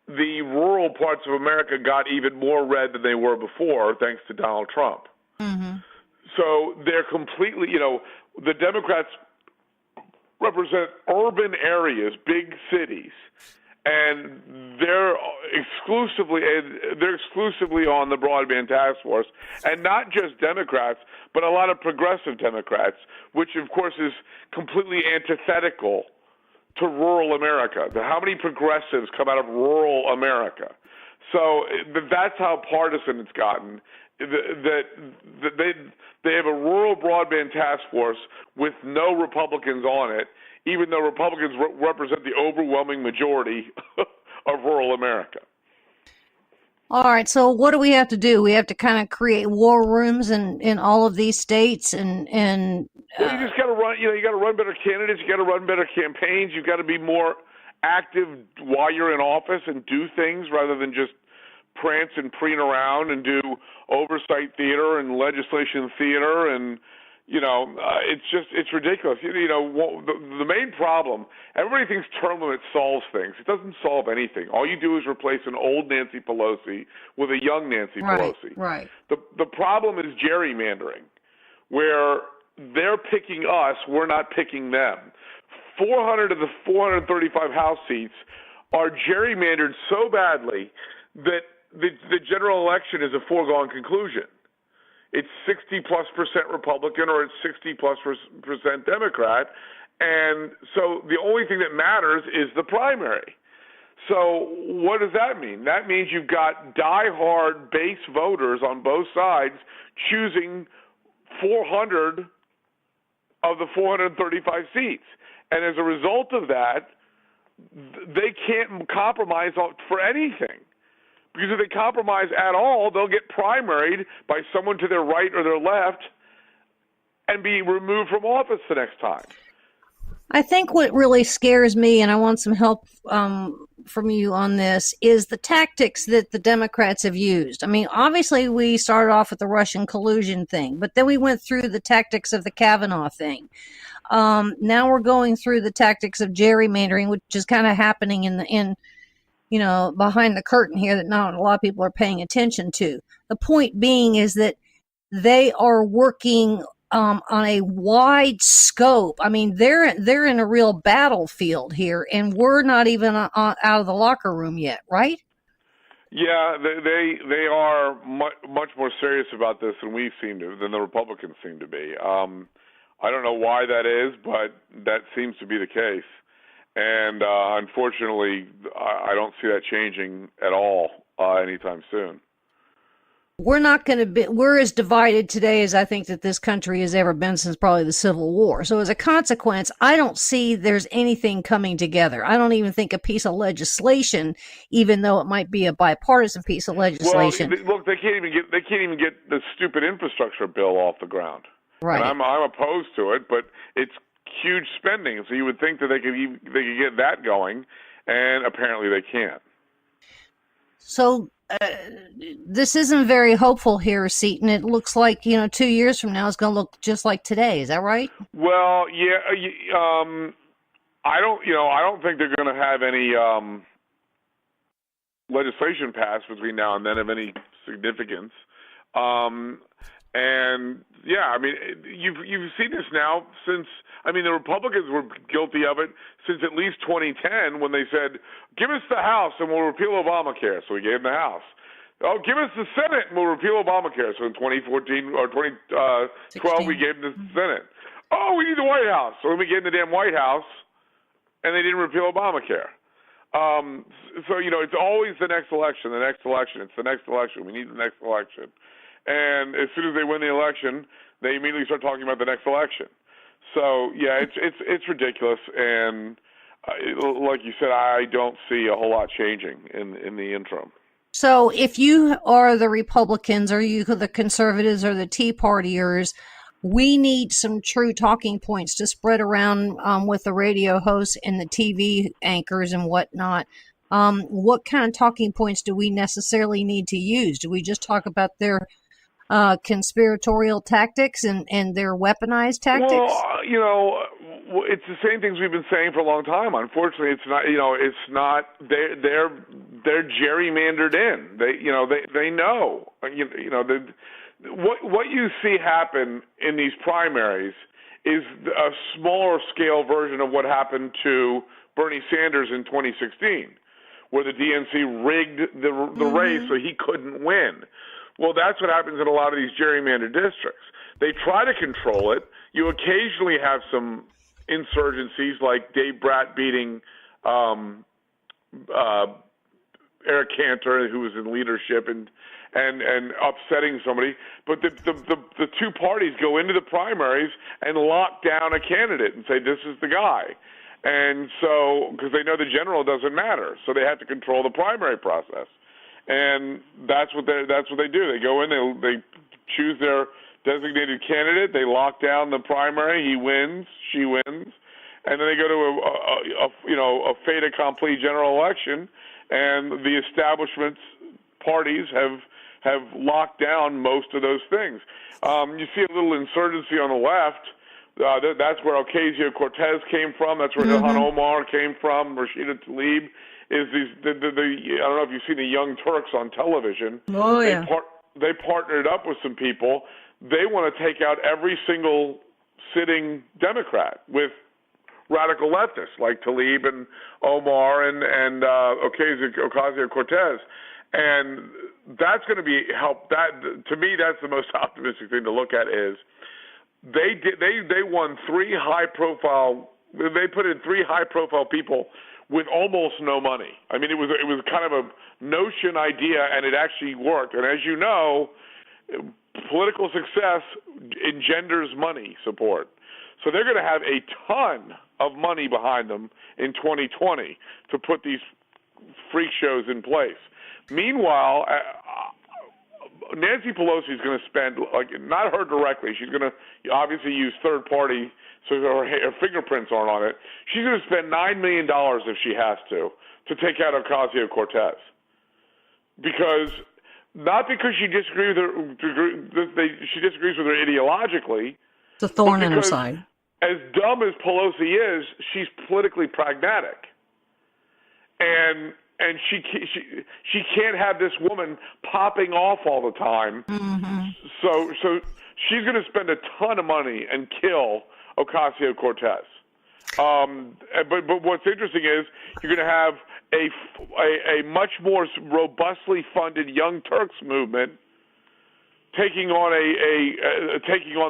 The rural parts of America got even more red than they were before, thanks to Donald Trump. Mm-hmm. So they're completely, the Democrats represent urban areas, big cities, and they're exclusively on the broadband task force, and not just Democrats, but a lot of progressive Democrats, which of course is completely antithetical to rural America. How many progressives come out of rural America? So that's how partisan it's gotten. they have a rural broadband task force with no Republicans on it, even though Republicans represent the overwhelming majority of rural America. All right, so what do we have to do? We have to kind of create war rooms in all of these states, and well, you just got to run. You got to run better candidates. You got to run better campaigns. You got to be more active while you're in office and do things rather than just prance and preen around and do oversight theater and legislation theater, and it's ridiculous. The main problem, everybody thinks term limits solves things. It doesn't solve anything. All you do is replace an old Nancy Pelosi with a young Nancy Pelosi. Right. The problem is gerrymandering, where they're picking us, we're not picking them. 400 of the 435 House seats are gerrymandered so badly that the general election is a foregone conclusion. It's 60+% Republican or it's 60+% Democrat. And so the only thing that matters is the primary. So what does that mean? That means you've got diehard base voters on both sides choosing 400 of the 435 seats. And as a result of that, they can't compromise for anything. Because if they compromise at all, they'll get primaried by someone to their right or their left and be removed from office the next time. I think what really scares me, and I want some help from you on this, is the tactics that the Democrats have used. I mean, obviously we started off with the Russian collusion thing, but then we went through the tactics of the Kavanaugh thing. Now we're going through the tactics of gerrymandering, which is kind of happening in behind the curtain here that not a lot of people are paying attention to. The point being is that they are working on a wide scope. I mean, they're in a real battlefield here, and we're not even out of the locker room yet, right? Yeah, they are much more serious about this than the Republicans seem to be. I don't know why that is, but that seems to be the case. And unfortunately, I don't see that changing at all anytime soon. We're as divided today as I think that this country has ever been since probably the Civil War. So as a consequence, I don't see there's anything coming together. I don't even think a piece of legislation, even though it might be a bipartisan piece of legislation. Well, look, they can't even get the stupid infrastructure bill off the ground. Right. And I'm opposed to it, but it's huge spending, so you would think that they could get that going, and apparently they can't. So this isn't very hopeful here, Seton. It looks like 2 years from now it's going to look just like today. Is that right? Well, yeah. I don't think they're going to have any legislation passed between now and then of any significance. And yeah, I mean, you've seen this now since. I mean, the Republicans were guilty of it since at least 2010 when they said, "Give us the House and we'll repeal Obamacare." So we gave them the House. Oh, give us the Senate and we'll repeal Obamacare. So in 2014 or 2012, we gave them the Senate. Oh, we need the White House. So we gave them the damn White House, and they didn't repeal Obamacare. So it's always the next election. The next election. It's the next election. We need the next election. And as soon as they win the election, they immediately start talking about the next election. So yeah, it's ridiculous, and like you said, I don't see a whole lot changing in the interim. So if you are the Republicans, or you the conservatives, or the Tea Partiers, we need some true talking points to spread around with the radio hosts and the TV anchors and whatnot. What kind of talking points do we necessarily need to use? Do we just talk about their conspiratorial tactics and their weaponized tactics? Well, it's the same things we've been saying for a long time. Unfortunately, it's not. It's not. They're gerrymandered in. They know. What you see happen in these primaries is a smaller scale version of what happened to Bernie Sanders in 2016, where the DNC rigged the race so he couldn't win. Well, that's what happens in a lot of these gerrymandered districts. They try to control it. You occasionally have some insurgencies, like Dave Bratt beating Eric Cantor, who was in leadership, and and upsetting somebody. But the two parties go into the primaries and lock down a candidate and say, this is the guy. And so, because they know the general doesn't matter, so they have to control the primary process. And that's what they do. They go in, they choose their designated candidate, they lock down the primary, he wins, she wins, and then they go to a fait accompli general election, and the establishment's parties have locked down most of those things. You see a little insurgency on the left. That's where Ocasio-Cortez came from. That's where Ilhan Omar came from. Rashida Tlaib is I don't know if you've seen the Young Turks on television. Oh, yeah. They partnered up with some people. They want to take out every single sitting Democrat with radical leftists like Tlaib and Omar and Ocasio-Cortez. And that's going to be help. That, to me, that's the most optimistic thing to look at is they won three high-profile. They put in three high-profile people with almost no money. I mean, it was kind of a notion idea, and it actually worked. And as you know, political success engenders money support. So they're going to have a ton of money behind them in 2020 to put these freak shows in place. Meanwhile, Nancy Pelosi is going to spend, not her directly, she's going to obviously use third party so her fingerprints aren't on it. She's going to spend $9 million if she has to take out Ocasio-Cortez. Not because she disagrees with her ideologically. It's a thorn in her side. As dumb as Pelosi is, she's politically pragmatic. And she can't have this woman popping off all the time. Mm-hmm. So she's going to spend a ton of money and kill Ocasio-Cortez. But what's interesting is you're going to have a much more robustly funded Young Turks movement taking on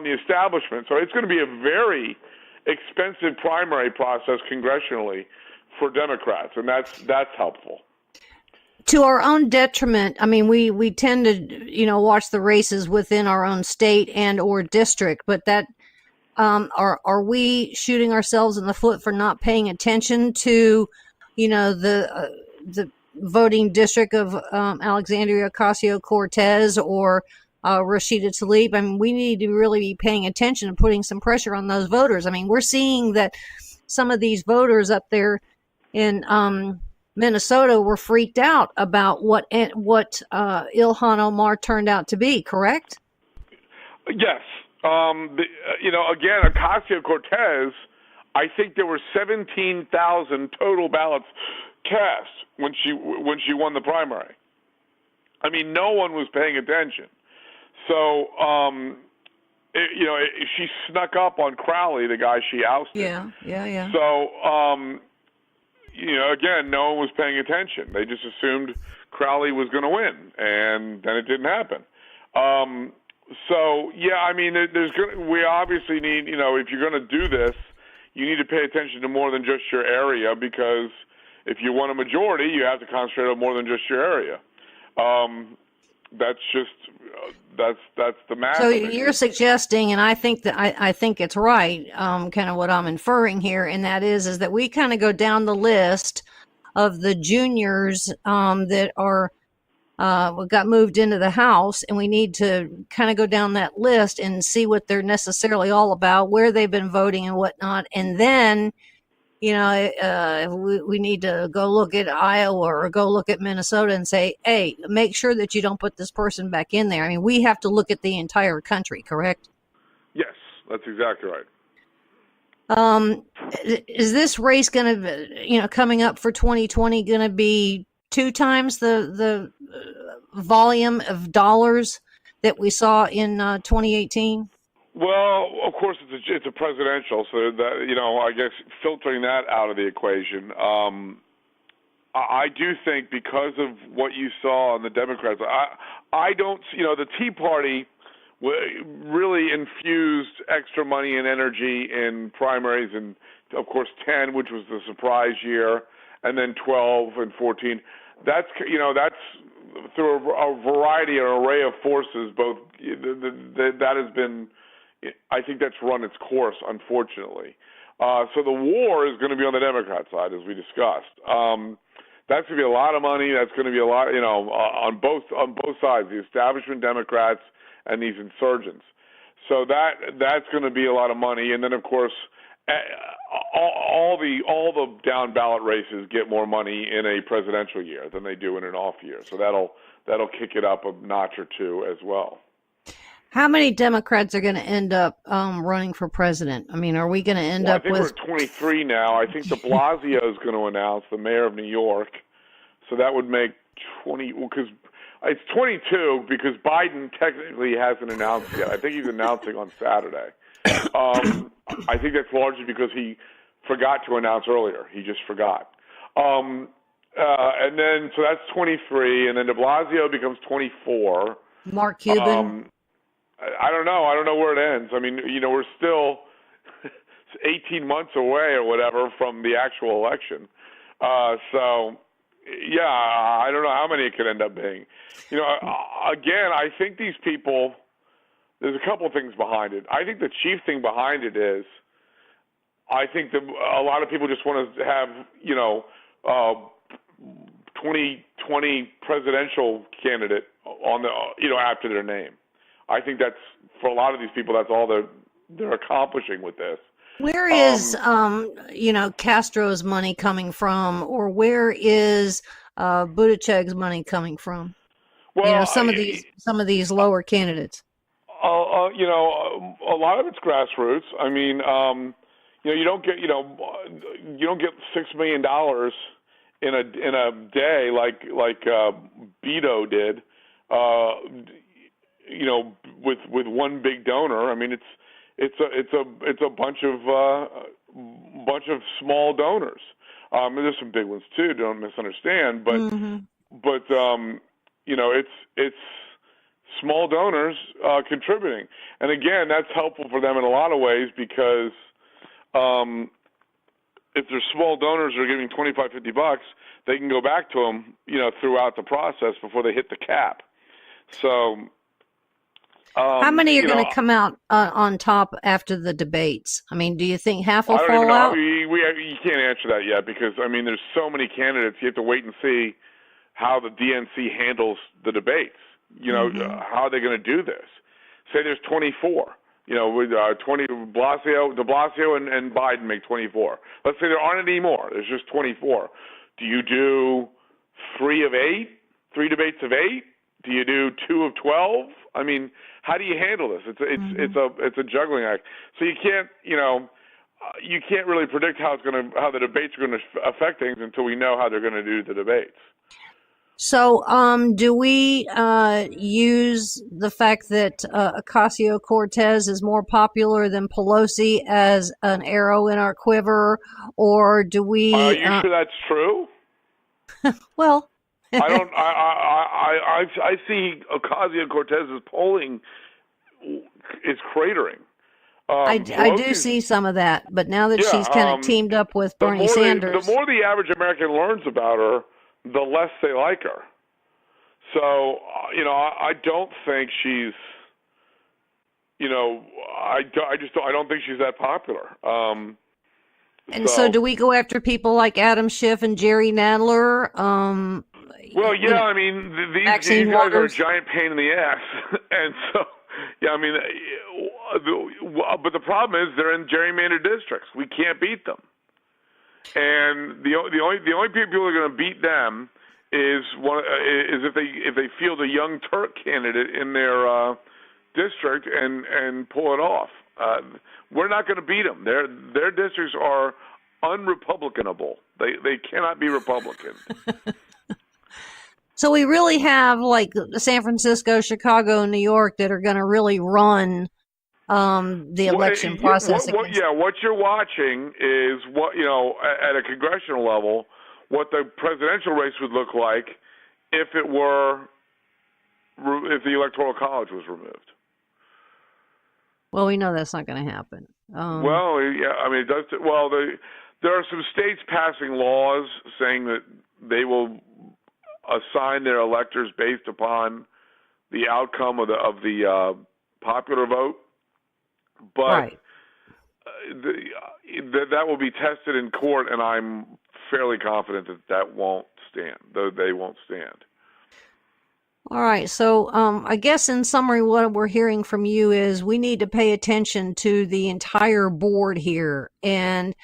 the establishment. So it's going to be a very expensive primary process congressionally for Democrats, and that's helpful. To our own detriment, I mean, we tend to, watch the races within our own state and or district, but that are we shooting ourselves in the foot for not paying attention to, the voting district of Alexandria Ocasio-Cortez or Rashida Tlaib? I mean, we need to really be paying attention and putting some pressure on those voters. I mean, we're seeing that some of these voters up there in Minnesota were freaked out about what Ilhan Omar turned out to be, correct? Yes. Again, Ocasio-Cortez, I think there were 17,000 total ballots cast when she won the primary. I mean, no one was paying attention. So, she snuck up on Crowley, the guy she ousted. Yeah. So, again, no one was paying attention. They just assumed Crowley was going to win, and then it didn't happen. We obviously need, if you're going to do this, you need to pay attention to more than just your area, because if you want a majority, you have to concentrate on more than just your area. That's the math. So you're suggesting, and I think it's right, kind of what I'm inferring here, and that is that we kind of go down the list of the juniors that are got moved into the House, and we need to kind of go down that list and see what they're necessarily all about, where they've been voting and whatnot, and then we need to go look at Iowa or go look at Minnesota and say, hey, make sure that you don't put this person back in there. I mean, we have to look at the entire country, correct? Yes, that's exactly right. Is this race going to, coming up for 2020, going to be 2 times the volume of dollars that we saw in 2018? Well, of course, it's a presidential, so that, I guess filtering that out of the equation. I do think because of what you saw on the Democrats, I don't, the Tea Party really infused extra money and energy in primaries, and of course 10, which was the surprise year, and then 12 and 14. That's through a variety, an array of forces, both that has been, I think that's run its course, unfortunately. So the war is going to be on the Democrat side, as we discussed. That's going to be a lot of money. That's going to be a lot, on both sides, the establishment Democrats and these insurgents. So that's going to be a lot of money. And then, of course, all the down ballot races get more money in a presidential year than they do in an off year. So that'll kick it up a notch or two as well. How many Democrats are going to end up running for president? I mean, are we going to end up with... I think we're at 23 now. I think de Blasio is going to announce, the mayor of New York. So that would make 20, because it's 22 because Biden technically hasn't announced yet. I think he's announcing on Saturday. I think that's largely because he forgot to announce earlier. He just forgot. And then, so that's 23, and then de Blasio becomes 24. Mark Cuban. I don't know. I don't know where it ends. I mean, we're still 18 months away or whatever from the actual election. So, yeah, I don't know how many it could end up being. Again, I think these people, there's a couple of things behind it. I think the chief thing behind it is, I think that a lot of people just want to have, 2020 presidential candidate on the, after their name. I think that's, for a lot of these people, that's all they're accomplishing with this. Where is, Castro's money coming from, or where is Buttigieg's money coming from? Well, some of these lower candidates. A lot of it's grassroots. I mean, you don't get $6 million in a day like Beto did. With one big donor. I mean, it's a bunch of small donors. There's some big ones too. Don't misunderstand, but it's small donors contributing, and again, that's helpful for them in a lot of ways because if their small donors are giving $25-50, they can go back to them, throughout the process before they hit the cap. So. How many are going to come out on top after the debates? I mean, do you think half will fall out? You can't answer that yet because, there's so many candidates. You have to wait and see how the DNC handles the debates. How are they going to do this? Say there's 24. With 20, de Blasio and Biden make 24. Let's say there aren't any more. There's just 24. Do you do 3 of 8? 3 debates of 8? Do you do 2 of 12? I mean, how do you handle this? It's a juggling act. So you can't really predict how the debates are going to affect things until we know how they're going to do the debates. So, do we use the fact that Ocasio-Cortez is more popular than Pelosi as an arrow in our quiver, or do we? Are you sure that's true? Well. I see Ocasio-Cortez's polling is cratering. I do see some of that, but now that she's kind of teamed up with Bernie Sanders. The more the average American learns about her, the less they like her. So, I don't think she's, I don't think she's that popular. So do we go after people like Adam Schiff and Jerry Nadler? Well, yeah, these guys are a giant pain in the ass, and so, yeah, but the problem is they're in gerrymandered districts. We can't beat them, and the only people who are going to beat them is if they field a young Turk candidate in their district and pull it off. We're not going to beat them. Their districts are unrepublicanable. They cannot be Republican. So we really have like San Francisco, Chicago, and New York that are going to really run the election process. What you're watching is at a congressional level, what the presidential race would look like if the Electoral College was removed. Well, we know that's not going to happen. It does. There are some states passing laws saying that they will assign their electors based upon the outcome of the popular vote, but Right. That will be tested in court, and I'm fairly confident that won't stand. Though they won't stand. All right. So I guess in summary, what we're hearing from you is we need to pay attention to the entire board here and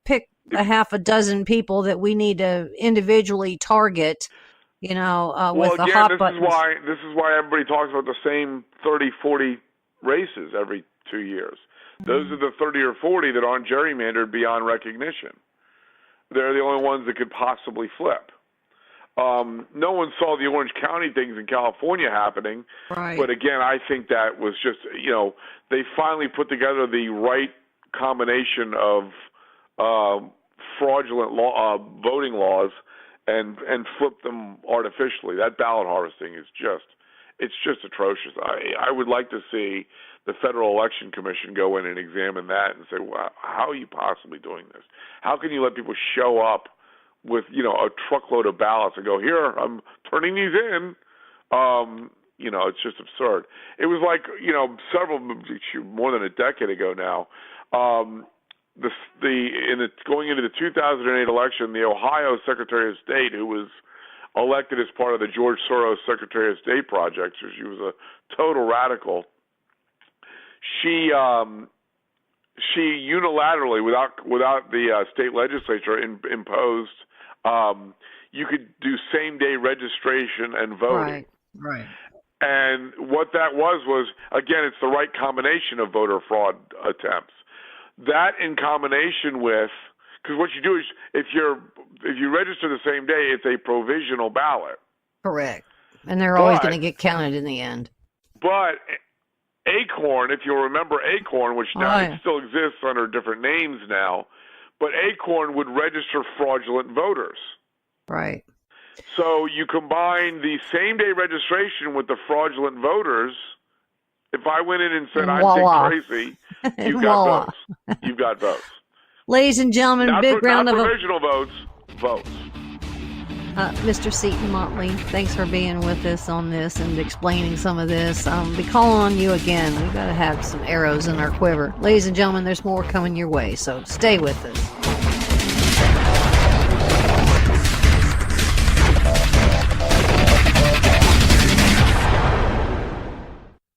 pick a half a dozen people that we need to individually target, with the hot buttons. This is why everybody talks about the same 30, 40 races every 2 years. Those are the 30 or 40 that aren't gerrymandered beyond recognition. They're the only ones that could possibly flip. No one saw the Orange County things in California happening. Right. But again, I think that was just, they finally put together the right combination of fraudulent voting laws and flipped them artificially. That ballot harvesting is it's just atrocious. I would like to see the Federal Election Commission go in and examine that and say, well, how are you possibly doing this? How can you let people show up with, a truckload of ballots and go, here, I'm turning these in? It's just absurd. It was like, more than a decade ago now, going into the 2008 election, the Ohio Secretary of State, who was elected as part of the George Soros Secretary of State project, so she was a total radical. She unilaterally, without the state legislature, imposed you could do same-day registration and voting. Right. And what that was again, it's the right combination of voter fraud attempts. That in combination with, because what you do is if you register the same day, it's a provisional ballot. Correct. And they're always going to get counted in the end. But Acorn, if you'll remember Acorn, which now it still exists under different names now, but Acorn would register fraudulent voters. Right. So you combine the same-day registration with the fraudulent voters. If I went in and said, I'm Dick Tracy, you've got votes. You've got votes. Ladies and gentlemen, big round of provisional votes. Mr. Seton Motley, thanks for being with us on this and explaining some of this. Be calling on you again. We've got to have some arrows in our quiver. Ladies and gentlemen, there's more coming your way, so stay with us.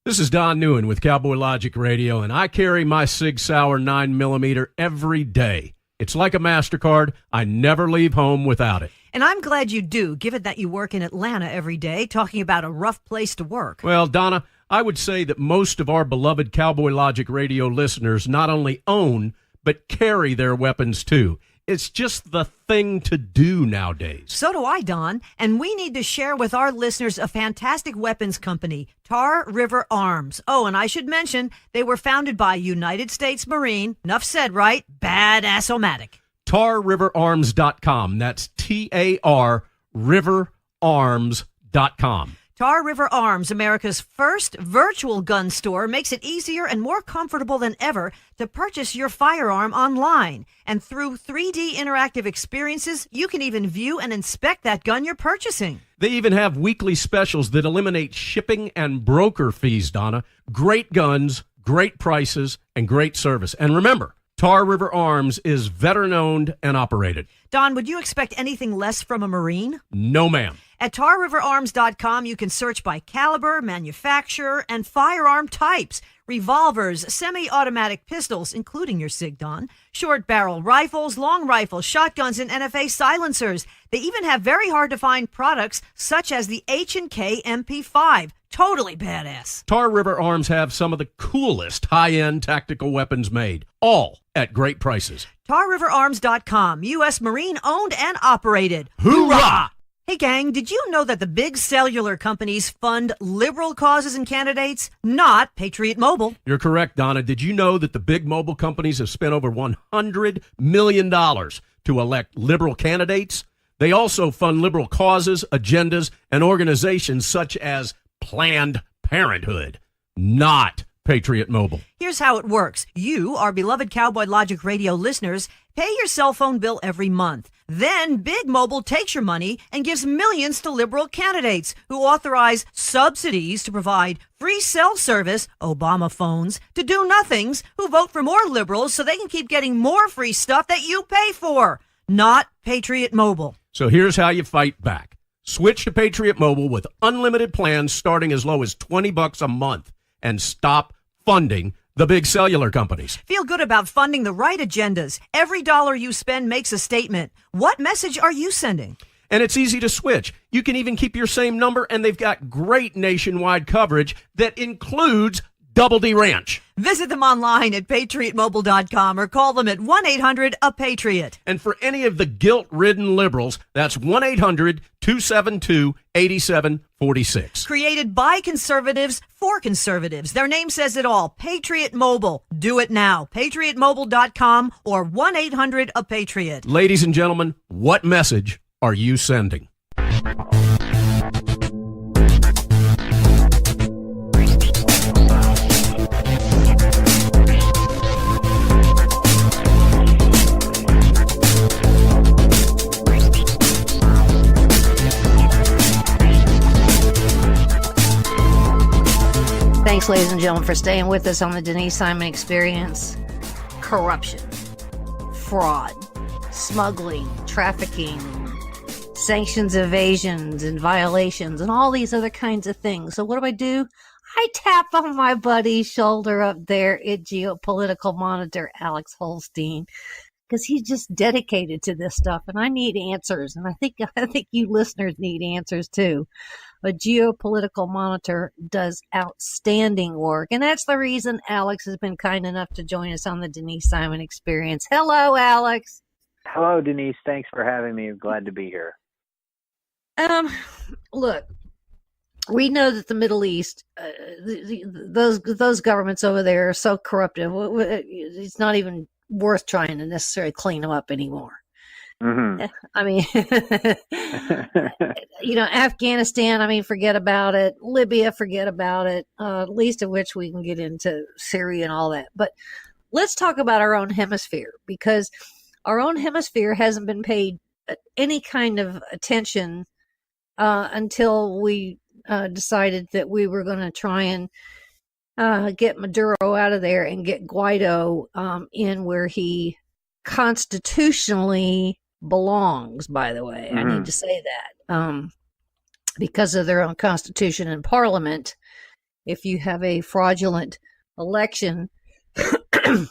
This is Don Newen with Cowboy Logic Radio, and I carry my Sig Sauer 9mm every day. It's like a MasterCard. I never leave home without it. And I'm glad you do, given that you work in Atlanta every day, talking about a rough place to work. Well, Donna, I would say that most of our beloved Cowboy Logic Radio listeners not only own, but carry their weapons too. It's just the thing to do nowadays. So do I, Don. And we need to share with our listeners a fantastic weapons company, Tar River Arms. Oh, and I should mention, they were founded by United States Marine, enough said, right? Badass-o-matic. TarRiverArms.com. That's TAR Riverarms.com. Tar River Arms, America's first virtual gun store, makes it easier and more comfortable than ever to purchase your firearm online. And through 3D interactive experiences, you can even view and inspect that gun you're purchasing. They even have weekly specials that eliminate shipping and broker fees, Donna. Great guns, great prices, and great service. And remember, Tar River Arms is veteran-owned and operated. Don, would you expect anything less from a Marine? No, ma'am. At TarRiverArms.com, you can search by caliber, manufacturer, and firearm types. Revolvers, semi-automatic pistols, including your SIG, Don, short-barrel rifles, long rifles, shotguns, and NFA silencers. They even have very hard-to-find products such as the H&K MP5. Totally badass. Tar River Arms have some of the coolest high-end tactical weapons made, all at great prices. TarRiverArms.com, U.S. Marine owned and operated. Hoorah! Hey, gang, did you know that the big cellular companies fund liberal causes and candidates, not Patriot Mobile? You're correct, Donna. Did you know that the big mobile companies have spent over $100 million to elect liberal candidates? They also fund liberal causes, agendas, and organizations such as Planned Parenthood, not Patriot Mobile. Here's how it works. You, our beloved Cowboy Logic Radio listeners, pay your cell phone bill every month. Then Big Mobile takes your money and gives millions to liberal candidates who authorize subsidies to provide free cell service, Obama phones, to do-nothings who vote for more liberals so they can keep getting more free stuff that you pay for. Not Patriot Mobile. So here's how you fight back. Switch to Patriot Mobile with unlimited plans starting as low as $20 a month and stop funding the big cellular companies. Feel good about funding the right agendas. Every dollar you spend makes a statement. What message are you sending? And it's easy to switch. You can even keep your same number, and they've got great nationwide coverage that includes Double D Ranch. Visit them online at patriotmobile.com or call them at 1-800-A-PATRIOT. And for any of the guilt-ridden liberals, that's 1-800-272-8746. Created by conservatives for conservatives. Their name says it all. Patriot Mobile. Do it now. patriotmobile.com or 1-800-A-PATRIOT. Ladies and gentlemen, what message are you sending? Thanks, ladies and gentlemen, for staying with us on the Denise Simon Experience. Corruption, fraud, smuggling, trafficking, sanctions evasions and violations, and all these other kinds of things. So what do? I tap on my buddy's shoulder up there at Geopolitical Monitor, Alex Holstein, because he's just dedicated to this stuff, and I need answers, and I think you listeners need answers too. But Geopolitical Monitor does outstanding work, and that's the reason Alex has been kind enough to join us on the Denise Simon Experience. Hello, Alex. Hello, Denise. Thanks for having me. I'm glad to be here. Look, we know that the Middle East, those governments over there are so corrupted. It's not even worth trying to necessarily clean them up anymore. Mm-hmm. I mean, Afghanistan, forget about it. Libya, forget about it. Least of which we can get into Syria and all that. But let's talk about our own hemisphere, because our own hemisphere hasn't been paid any kind of attention until we decided that we were going to try and get Maduro out of there and get Guaido in where he constitutionally belongs, by the way. Mm-hmm. I need to say that. Because of their own constitution and parliament, if you have a fraudulent election that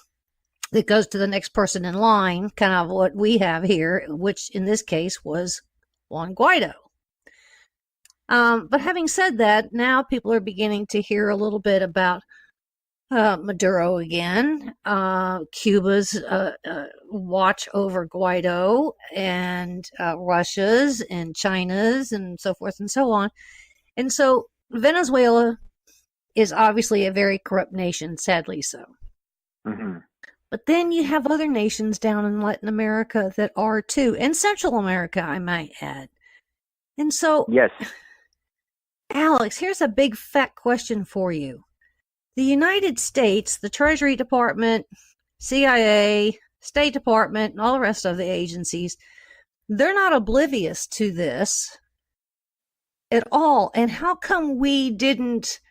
goes to the next person in line, kind of what we have here, which in this case was Juan Guaido. But having said that, now people are beginning to hear a little bit about Maduro again, Cuba's watch over Guaido, and Russia's and China's, and so forth and so on. And so Venezuela is obviously a very corrupt nation, sadly so. Mm-hmm. But then you have other nations down in Latin America that are too, and Central America, I might add. And so, yes, Alex, here's a big fat question for you. The United States, the Treasury Department, CIA, State Department, and all the rest of the agencies, they're not oblivious to this at all. And how come we didn't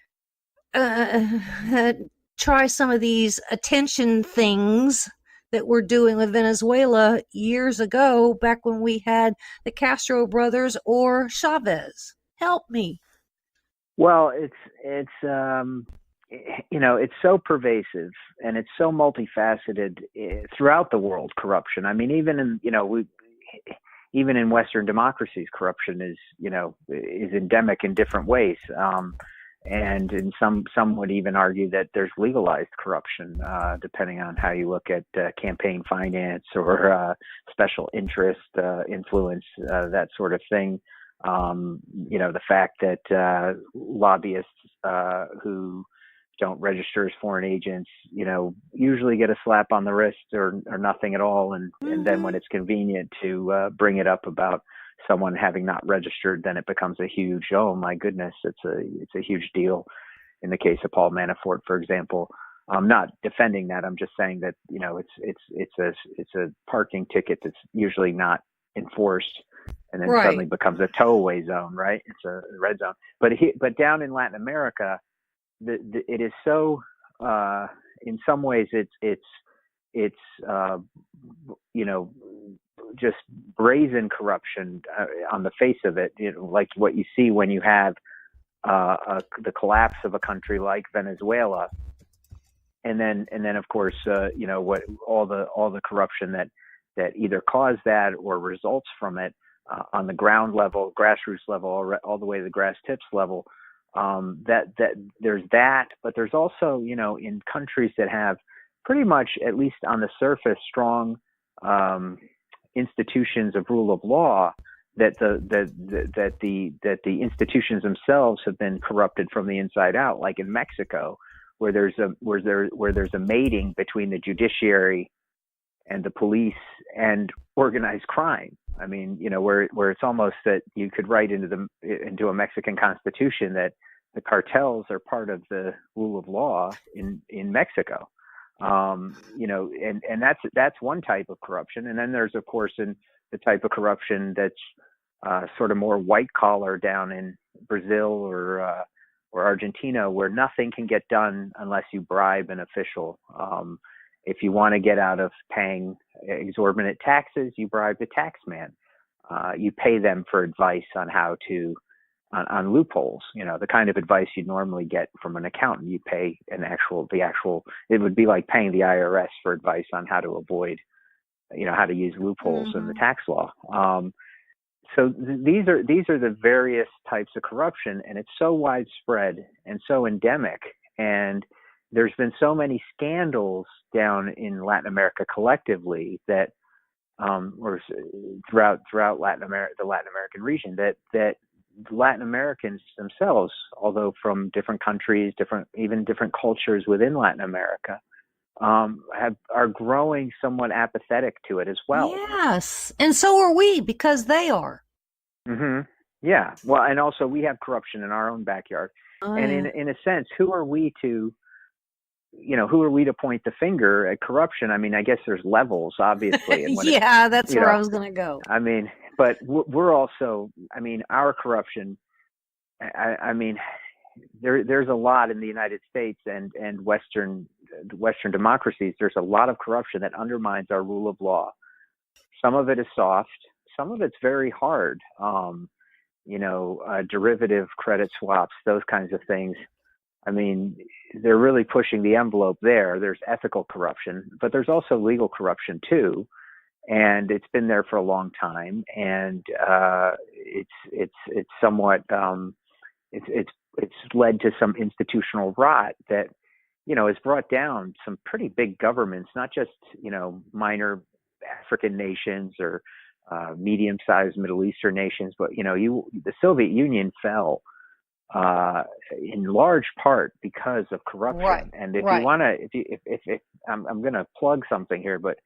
try some of these attention things that we're doing with Venezuela years ago, back when we had the Castro brothers or Chavez? Help me. Well, it's so pervasive and it's so multifaceted throughout the world. Corruption. Even in Western democracies, corruption is endemic in different ways. And in some would even argue that there's legalized corruption, depending on how you look at campaign finance or special interest influence, that sort of thing. The fact that lobbyists who don't register as foreign agents, usually get a slap on the wrist or nothing at all. And then when it's convenient to bring it up about someone having not registered, then it becomes a huge, oh my goodness, it's a huge deal. in the case of Paul Manafort, for example. I'm not defending that. I'm just saying that, you know, it's a parking ticket that's usually not enforced, and then suddenly becomes a towaway zone, right? It's a red zone. But down in Latin America, it is so. In some ways, it's you know, just brazen corruption on the face of it, you know, like what you see when you have the collapse of a country like Venezuela, and then of course you know, what all the corruption that either caused that or results from it on the ground level, grassroots level, all the way to the grass tips level. That there's that, but there's also, you know, in countries that have pretty much, at least on the surface, strong institutions of rule of law, that the institutions themselves have been corrupted from the inside out, like in Mexico, where there's a mating between the judiciary and the police and organized crime. I mean, you know, where it's almost that you could write into a Mexican constitution that the cartels are part of the rule of law in Mexico. You know, and that's one type of corruption. And then there's, of course, in the type of corruption that's sort of more white collar down in Brazil or Argentina, where nothing can get done unless you bribe an official. If you want to get out of paying exorbitant taxes, you bribe the tax man. You pay them for advice on how to, on loopholes, you know, the kind of advice you'd normally get from an accountant. You pay it would be like paying the IRS for advice on how to avoid, you know, how to use loopholes in the tax law. So these are the various types of corruption, and it's so widespread and so endemic. And there's been so many scandals down in Latin America collectively that, or throughout Latin America, the Latin American region, that Latin Americans themselves, although from different countries, even different cultures within Latin America, are growing somewhat apathetic to it as well. Yes, and so are we, because they are. Mm-hmm. Yeah. Well, and also we have corruption in our own backyard, and in a sense, who are we to point the finger at corruption? I mean, I guess there's levels, obviously. And yeah, that's where I was going to go. I mean, but we're also, I mean, our corruption, I mean, there's a lot in the United States and Western democracies. There's a lot of corruption that undermines our rule of law. Some of it is soft. Some of it's very hard. You know, derivative credit swaps, those kinds of things. I mean, they're really pushing the envelope there. There's ethical corruption, but there's also legal corruption too. And it's been there for a long time. And it's somewhat, it's led to some institutional rot that, you know, has brought down some pretty big governments, not just, you know, minor African nations or medium-sized Middle Eastern nations, but, you know, the Soviet Union fell in large part because of corruption. Right. And if you want to, if I'm going to plug something here, but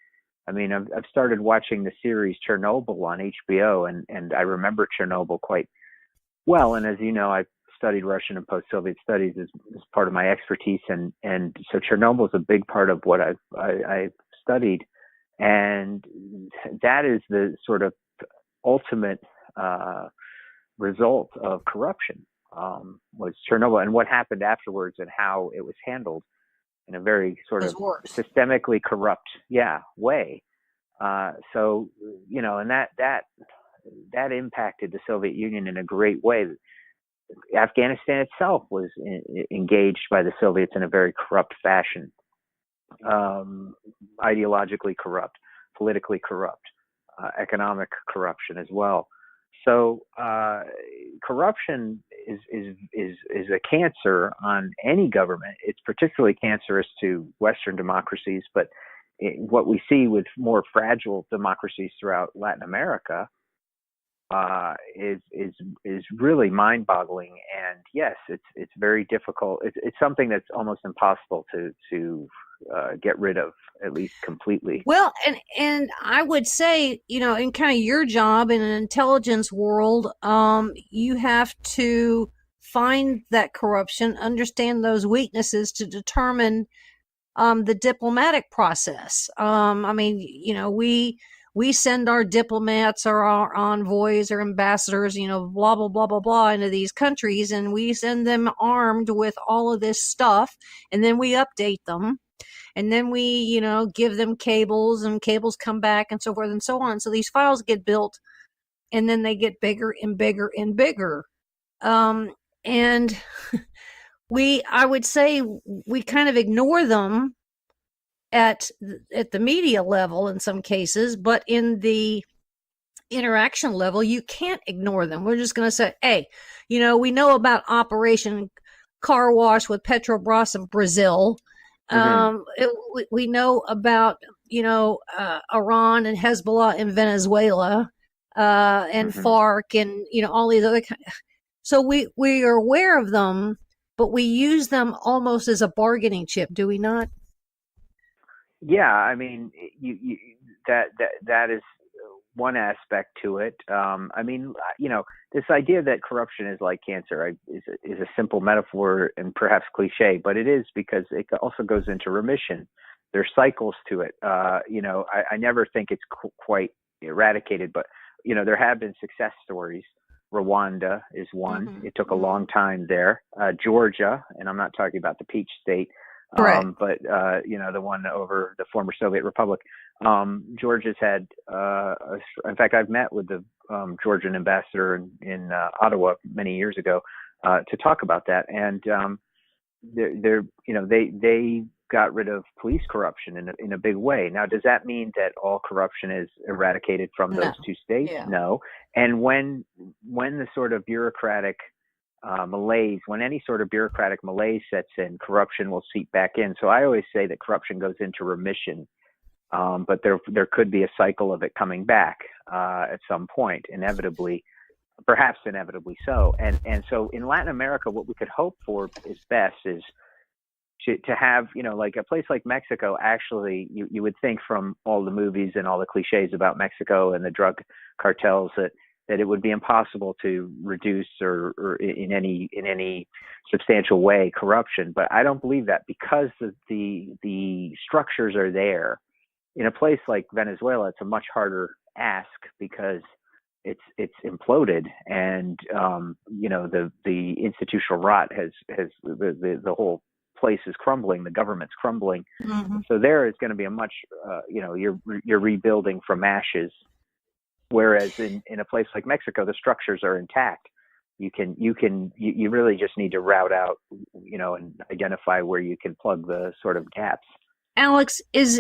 I mean, I've started watching the series Chernobyl on HBO, and I remember Chernobyl quite well. And as you know, I studied Russian and post-Soviet studies as part of my expertise, and so Chernobyl is a big part of what I studied, and that is the sort of ultimate result of corruption. Was Chernobyl, and what happened afterwards and how it was handled in a very sort of systemically corrupt way. So, you know, and that impacted the Soviet Union in a great way. Afghanistan itself was engaged by the Soviets in a very corrupt fashion, ideologically corrupt, politically corrupt, economic corruption as well. So corruption is a cancer on any government. It's particularly cancerous to Western democracies, but what we see with more fragile democracies throughout Latin America is really mind-boggling. And yes, it's very difficult. It's something that's almost impossible to get rid of, at least completely. Well, and I would say, you know, in kind of your job in an intelligence world, you have to find that corruption, understand those weaknesses to determine the diplomatic process. I mean, we send our diplomats or our envoys or ambassadors, blah, blah, blah, blah, blah, into these countries, and we send them armed with all of this stuff, and then we update them, and then we, give them cables, and cables come back, and so forth and so on. So these files get built, and then they get bigger and bigger and bigger. And I would say we kind of ignore them at the media level in some cases, but in the interaction level, you can't ignore them. We're just going to say, hey, we know about Operation Car Wash with Petrobras in Brazil. We know about, Iran and Hezbollah in Venezuela, and FARC and, all these other kinds. So we are aware of them, but we use them almost as a bargaining chip, do we not? Yeah, I mean, that is one aspect to it. I mean, this idea that corruption is like cancer is a simple metaphor and perhaps cliche, but it is because it also goes into remission. There's cycles to it. I never think it's quite eradicated, but there have been success stories. Rwanda is one. It took a long time there. Georgia, and I'm not talking about the Peach State. But the one over the former Soviet Republic, Georgia's had. In fact, I've met with the Georgian ambassador in Ottawa many years ago to talk about that, and they got rid of police corruption in a big way. Now, does that mean that all corruption is eradicated from those two states? Yeah. No. And when the sort of bureaucratic malaise, when any sort of bureaucratic malaise sets in, corruption will seep back in. So I always say that corruption goes into remission, but there could be a cycle of it coming back at some point, perhaps inevitably so. And so in Latin America, what we could hope for is to have, like a place like Mexico. Actually, you would think from all the movies and all the cliches about Mexico and the drug cartels that it would be impossible to reduce or in any substantial way corruption. But I don't believe that, because the structures are there. In a place like Venezuela, it's a much harder ask because it's imploded, and the institutional rot has the whole place is crumbling, the government's crumbling. So there is going to be a much you're rebuilding from ashes. Whereas in a place like Mexico, the structures are intact. You really just need to route out, and identify where you can plug the sort of gaps. Alex, is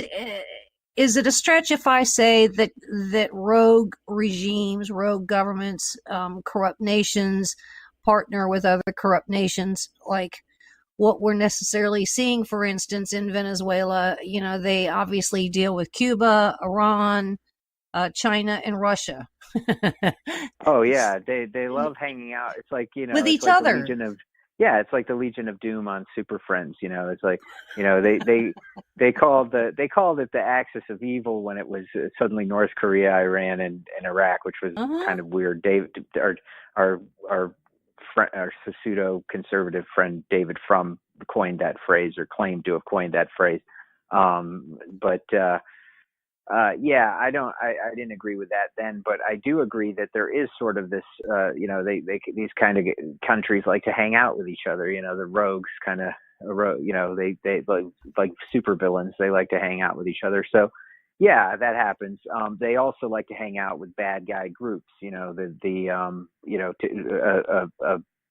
it a stretch if I say that rogue regimes, rogue governments, corrupt nations partner with other corrupt nations, like what we're necessarily seeing, for instance, in Venezuela? They obviously deal with Cuba, Iran, China, and Russia. Oh yeah, they love hanging out. It's like with each like other. It's like the Legion of Doom on Super Friends. It's like they called it the axis of evil when it was suddenly North Korea, Iran, and Iraq, which was kind of weird. Our pseudo conservative friend David Frum coined that phrase, or claimed to have coined that phrase. I didn't agree with that then, but I do agree that there is sort of this, these kind of countries like to hang out with each other. The rogues kind of, they like super villains. They like to hang out with each other. So yeah, that happens. They also like to hang out with bad guy groups. A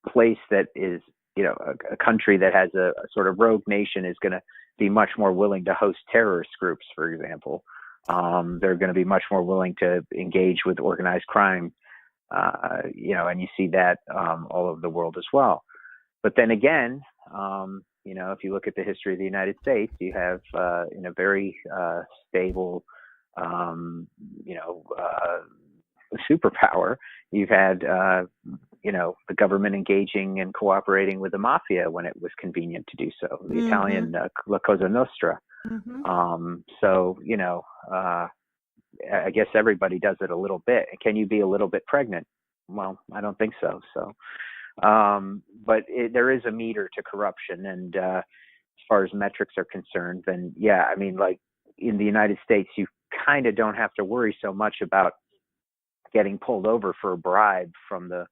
place that is, a country that has a sort of rogue nation is going to be much more willing to host terrorist groups, for example. They're going to be much more willing to engage with organized crime, and you see that all over the world as well. But then again, if you look at the history of the United States, you have in a very stable, superpower, you've had the government engaging and cooperating with the mafia when it was convenient to do so. The Italian La Cosa Nostra. So, I guess everybody does it a little bit. Can you be a little bit pregnant? Well, I don't think so. So, But there is a meter to corruption, and as far as metrics are concerned, then yeah, I mean, like in the United States, you kind of don't have to worry so much about getting pulled over for a bribe from the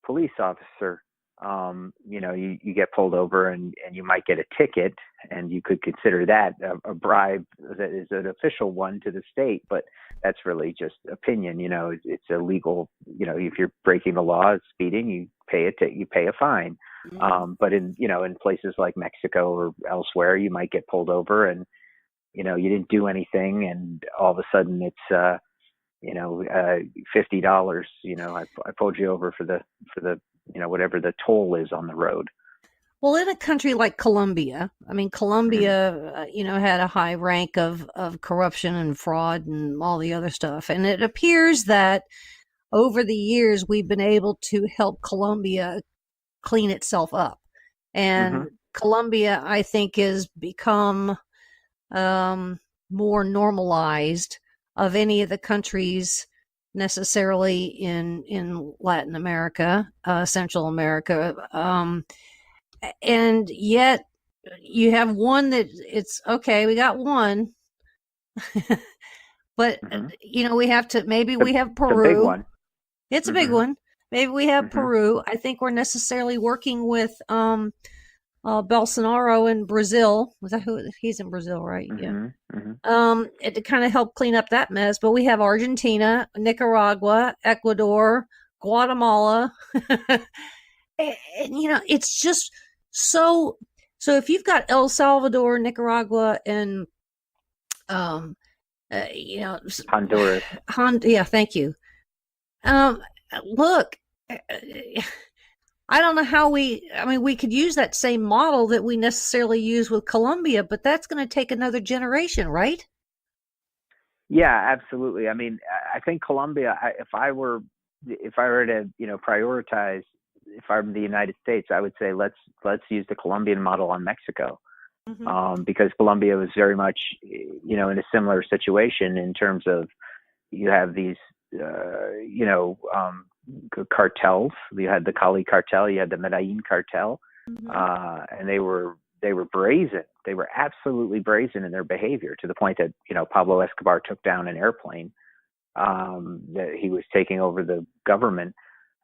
police officer. You get pulled over and you might get a ticket, and you could consider that a bribe that is an official one to the state, but that's really just opinion. It's illegal. If you're breaking the law, speeding, you pay a fine. But in places like Mexico or elsewhere, you might get pulled over and you didn't do anything, and all of a sudden it's $50. I pulled you over for the whatever the toll is on the road. Well, in a country like Colombia, Colombia, had a high rank of corruption and fraud and all the other stuff. And it appears that over the years, we've been able to help Colombia clean itself up. And Colombia, I think, has become more normalized of any of the countries necessarily in Latin America, Central America. And yet you have one that it's okay, we got one, but we have to, we have Peru. It's a big one. It's a big one. Maybe we have Peru. I think we're necessarily working with Bolsonaro in Brazil. Was that who? He's in Brazil, right? Yeah. To kind of help clean up that mess. But we have Argentina, Nicaragua, Ecuador, Guatemala. and it's just so if you've got El Salvador, Nicaragua, and Honduras. Yeah, thank you. Look, I don't know how we could use that same model that we necessarily use with Colombia, but that's going to take another generation, right? Yeah, absolutely. I mean, I think Colombia, if I were to, prioritize, if I'm the United States, I would say let's use the Colombian model on Mexico, because Colombia was very much, in a similar situation in terms of you have these, cartels. You had the Cali cartel, you had the Medellin cartel, and they were brazen. They were absolutely brazen in their behavior, to the point that Pablo Escobar took down an airplane that he was taking over the government.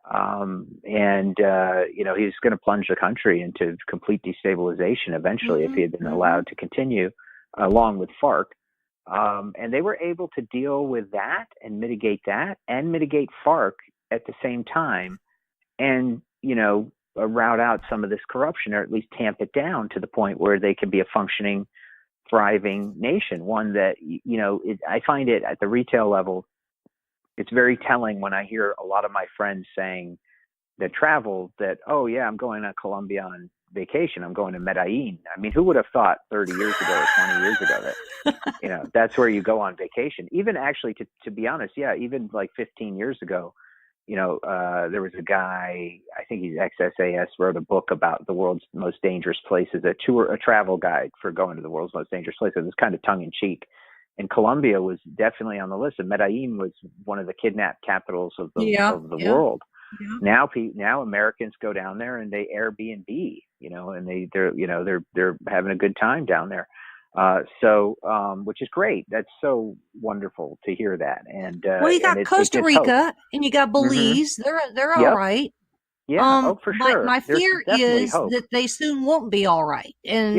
He was going to plunge the country into complete destabilization eventually if he had been allowed to continue, along with FARC. And they were able to deal with that and mitigate FARC at the same time, and route out some of this corruption, or at least tamp it down to the point where they can be a functioning, thriving nation. One that I find it at the retail level, it's very telling when I hear a lot of my friends saying that travel that, oh yeah, I'm going to Colombia on vacation, I'm going to Medellin. I mean, who would have thought 30 years ago or 20 years ago that that's where you go on vacation? Even actually, to be honest, yeah, even like 15 years ago, there was a guy, I think he's XSAS, wrote a book about the world's most dangerous places, a travel guide for going to the world's most dangerous places. It was kind of tongue in cheek. And Colombia was definitely on the list. And Medellin was one of the kidnap capitals of the world. Yeah. Now Americans go down there and they Airbnb, and they're having a good time down there. Which is great. That's so wonderful to hear that. And you got Costa Rica and you got Belize. They're all right. Yeah, for sure. My fear is that they soon won't be all right. And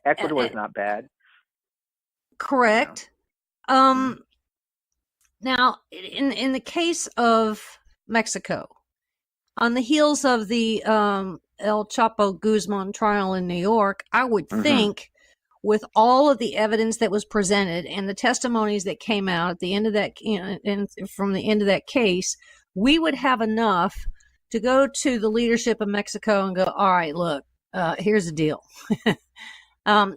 Ecuador is not bad. Correct. Now, in the case of Mexico, on the heels of the El Chapo Guzman trial in New York, I would think, with all of the evidence that was presented and the testimonies that came out at the end of that, and from the end of that case, we would have enough to go to the leadership of Mexico and go, all right, look, here's the deal.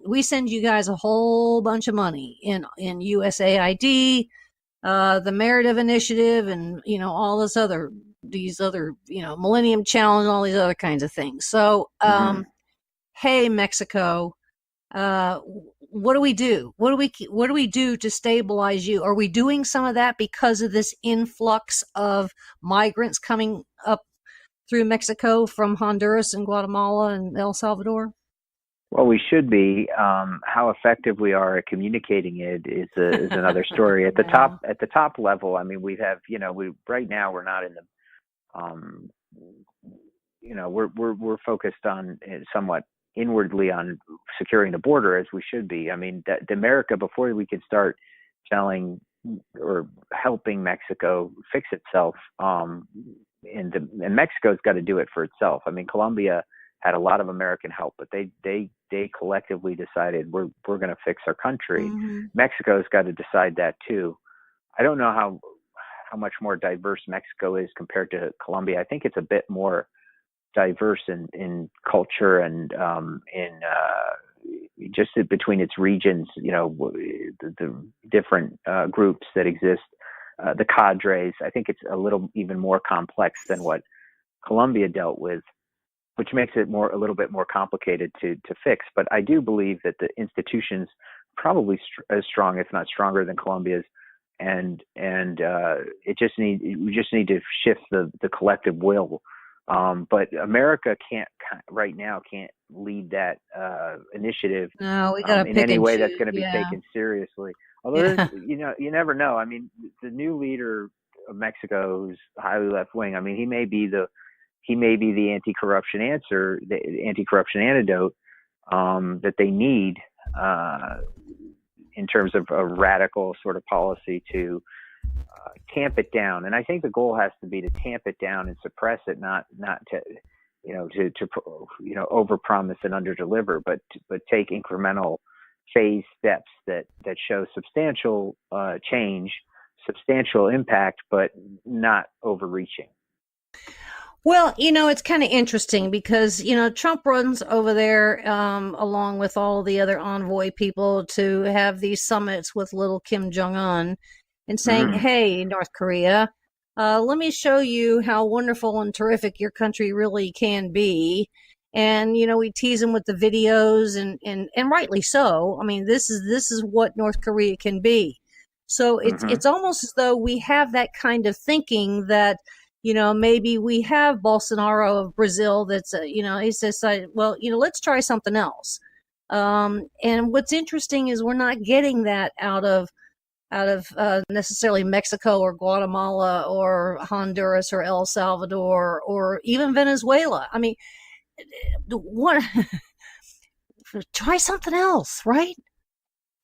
We send you guys a whole bunch of money in USAID, the Meredith Initiative, and all these other Millennium Challenge, all these other kinds of things. So, hey, Mexico, what do we do? What do we do to stabilize you? Are we doing some of that because of this influx of migrants coming up through Mexico from Honduras and Guatemala and El Salvador? Well, we should be. How effective we are at communicating it is another story. At the top level, I mean, we have, right now we're not in the, we're focused on somewhat inwardly on securing the border, as we should be. I mean, the America, before we can start telling or helping Mexico fix itself, and Mexico's got to do it for itself. I mean, Colombia had a lot of American help, but they collectively decided we're going to fix our country. Mm-hmm. Mexico's got to decide that too. I don't know how much more diverse Mexico is compared to Colombia. I think it's a bit more diverse in culture and just between its regions, the different groups that exist, the cadres. I think it's a little even more complex than what Colombia dealt with, which makes it a little bit more complicated to fix. But I do believe that the institutions probably as strong, if not stronger, than Colombia's, and we just need to shift the collective will. But America can't lead that initiative. No, we got to in any way that's going to be taken seriously. Although you never know. I mean, the new leader of Mexico, who's highly left wing, I mean, he may be the anti-corruption answer, the anti-corruption antidote that they need in terms of a radical sort of policy to tamp it down. And I think the goal has to be to tamp it down and suppress it, not to overpromise and underdeliver, but take incremental phase steps that show substantial change, substantial impact, but not overreaching. Well, it's kind of interesting because, Trump runs over there along with all the other envoy people to have these summits with little Kim Jong-un and saying, hey, North Korea, let me show you how wonderful and terrific your country really can be. And, we tease them with the videos and rightly so. I mean, this is what North Korea can be. So it's almost as though we have that kind of thinking that, maybe we have Bolsonaro of Brazil that's, he says, well, let's try something else. And what's interesting is we're not getting that out of necessarily Mexico or Guatemala or Honduras or El Salvador or even Venezuela. I mean, try something else, right?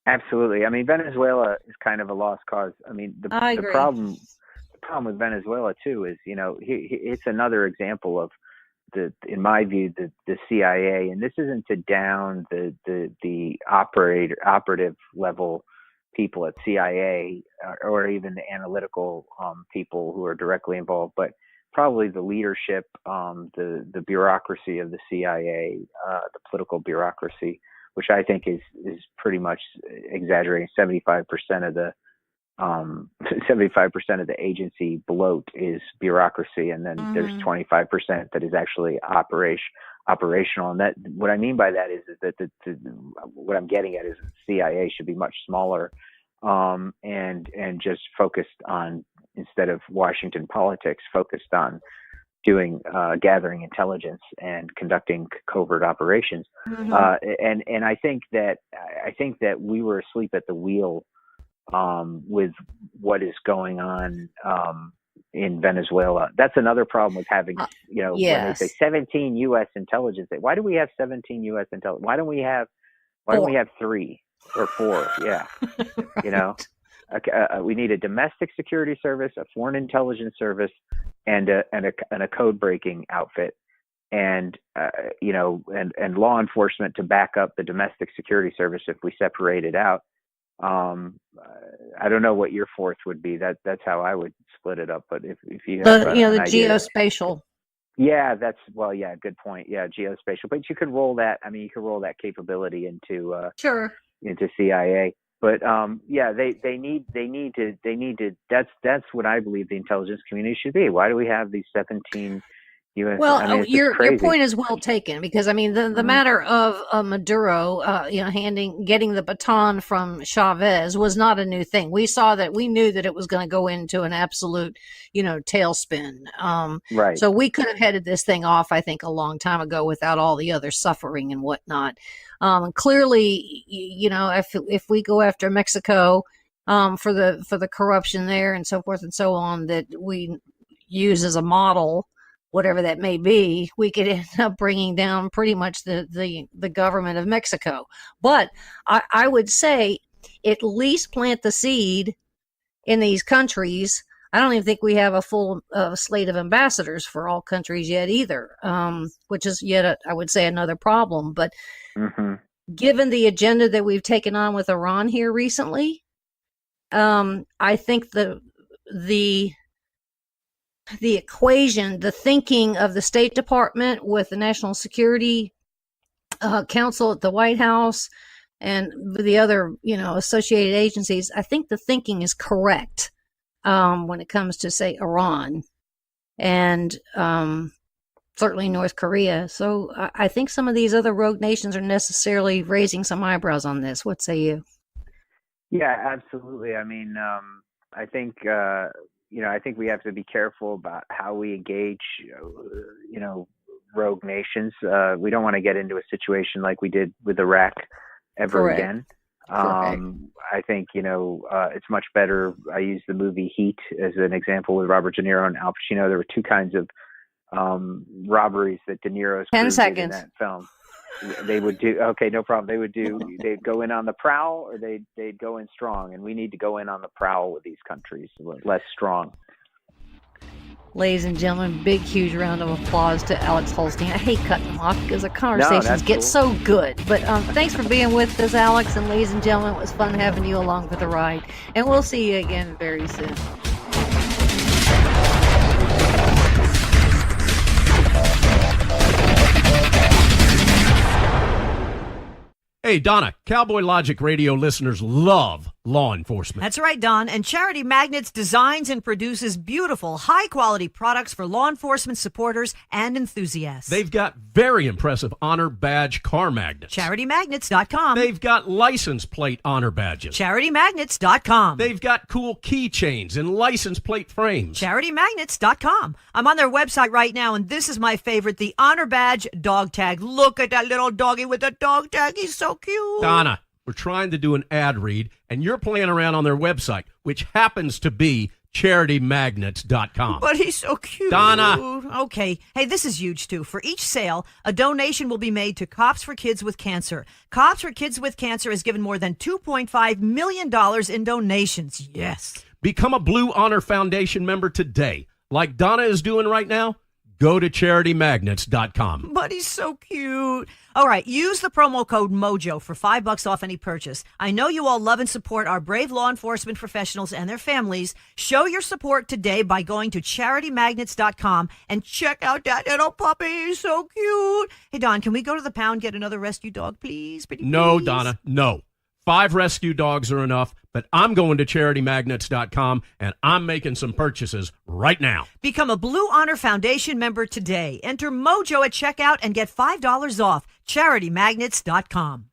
Absolutely. I mean, Venezuela is kind of a lost cause. I mean, the problem with Venezuela too is, it's another example of in my view, the CIA, and this isn't to down the operative level people at CIA or even the analytical people who are directly involved, but probably the leadership, the bureaucracy of the CIA, the political bureaucracy, which I think is pretty much exaggerating. 75% of the 75% of the agency bloat is bureaucracy, and then there's 25% that is actually operational. And that, what I mean by that is that what I'm getting at is the CIA should be much smaller, and just focused on, instead of Washington politics, focused on doing gathering intelligence and conducting covert operations. And I think that we were asleep at the wheel with what is going on in Venezuela. That's another problem with having, when they say 17 U.S. intelligence. Why do we have 17 U.S. intelligence? Why don't we have 3 or 4? Yeah, right. We need a domestic security service, a foreign intelligence service, and a code breaking outfit, and law enforcement to back up the domestic security service if we separate it out. I don't know what your fourth would be. That's how I would split it up. But if you have the geospatial. Yeah, good point. Yeah, geospatial. But you could roll that. I mean, you could roll that capability into into CIA. But they need to. That's what I believe the intelligence community should be. Why do we have these 17 Well, your point is well taken, because I mean the matter of Maduro, getting the baton from Chavez was not a new thing. We knew that it was going to go into an absolute, tailspin. Right. So we could have headed this thing off, I think, a long time ago without all the other suffering and whatnot. Clearly, if we go after Mexico for the corruption there and so forth and so on, that we use as a model, whatever that may be, we could end up bringing down pretty much the government of Mexico. But I would say at least plant the seed in these countries. I don't even think we have a full slate of ambassadors for all countries yet either, which is yet, I would say, another problem. But given the agenda that we've taken on with Iran here recently, I think the equation, the thinking of the State Department with the National Security Council at the White House and the other, associated agencies, I think the thinking is correct when it comes to, say, Iran and certainly North Korea. So I think some of these other rogue nations are necessarily raising some eyebrows on this. What say you? Yeah, absolutely. I mean, I think I think we have to be careful about how we engage, rogue nations. We don't want to get into a situation like we did with Iraq ever Correct. again. Correct. I think, it's much better. I use the movie Heat as an example with Robert De Niro and Al Pacino. There were two kinds of robberies that De Niro's 10 crew seconds. did in that film. They would do, okay, no problem. They'd go in on the prowl, or they'd go in strong. And we need to go in on the prowl with these countries, less strong. Ladies and gentlemen, big, huge round of applause to Alex Holstein. I hate cutting him off because the conversations get so good. But thanks for being with us, Alex. And ladies and gentlemen, it was fun having you along for the ride. And we'll see you again very soon. Hey, Donna, Cowboy Logic radio listeners love law enforcement. That's right, Don. And Charity Magnets designs and produces beautiful, high-quality products for law enforcement supporters and enthusiasts. They've got very impressive honor badge car magnets. CharityMagnets.com. They've got license plate honor badges. CharityMagnets.com. They've got cool keychains and license plate frames. CharityMagnets.com. I'm on their website right now, and this is my favorite, the Honor Badge dog tag. Look at that little doggy with the dog tag. He's so cute. Donna, we're trying to do an ad read, and you're playing around on their website, which happens to be CharityMagnets.com. But he's so cute. Donna. Okay. Hey, this is huge, too. For each sale, a donation will be made to Cops for Kids with Cancer. Cops for Kids with Cancer has given more than $2.5 million in donations. Yes. Become a Blue Honor Foundation member today. Like Donna is doing right now, go to CharityMagnets.com. But he's so cute. All right, use the promo code MOJO for $5 off any purchase. I know you all love and support our brave law enforcement professionals and their families. Show your support today by going to CharityMagnets.com and check out that little puppy. He's so cute. Hey, Don, can we go to the pound, get another rescue dog, please? Pretty No, please? Donna, no. 5 rescue dogs are enough, but I'm going to CharityMagnets.com, and I'm making some purchases right now. Become a Blue Honor Foundation member today. Enter MOJO at checkout and get $5 off. CharityMagnets.com.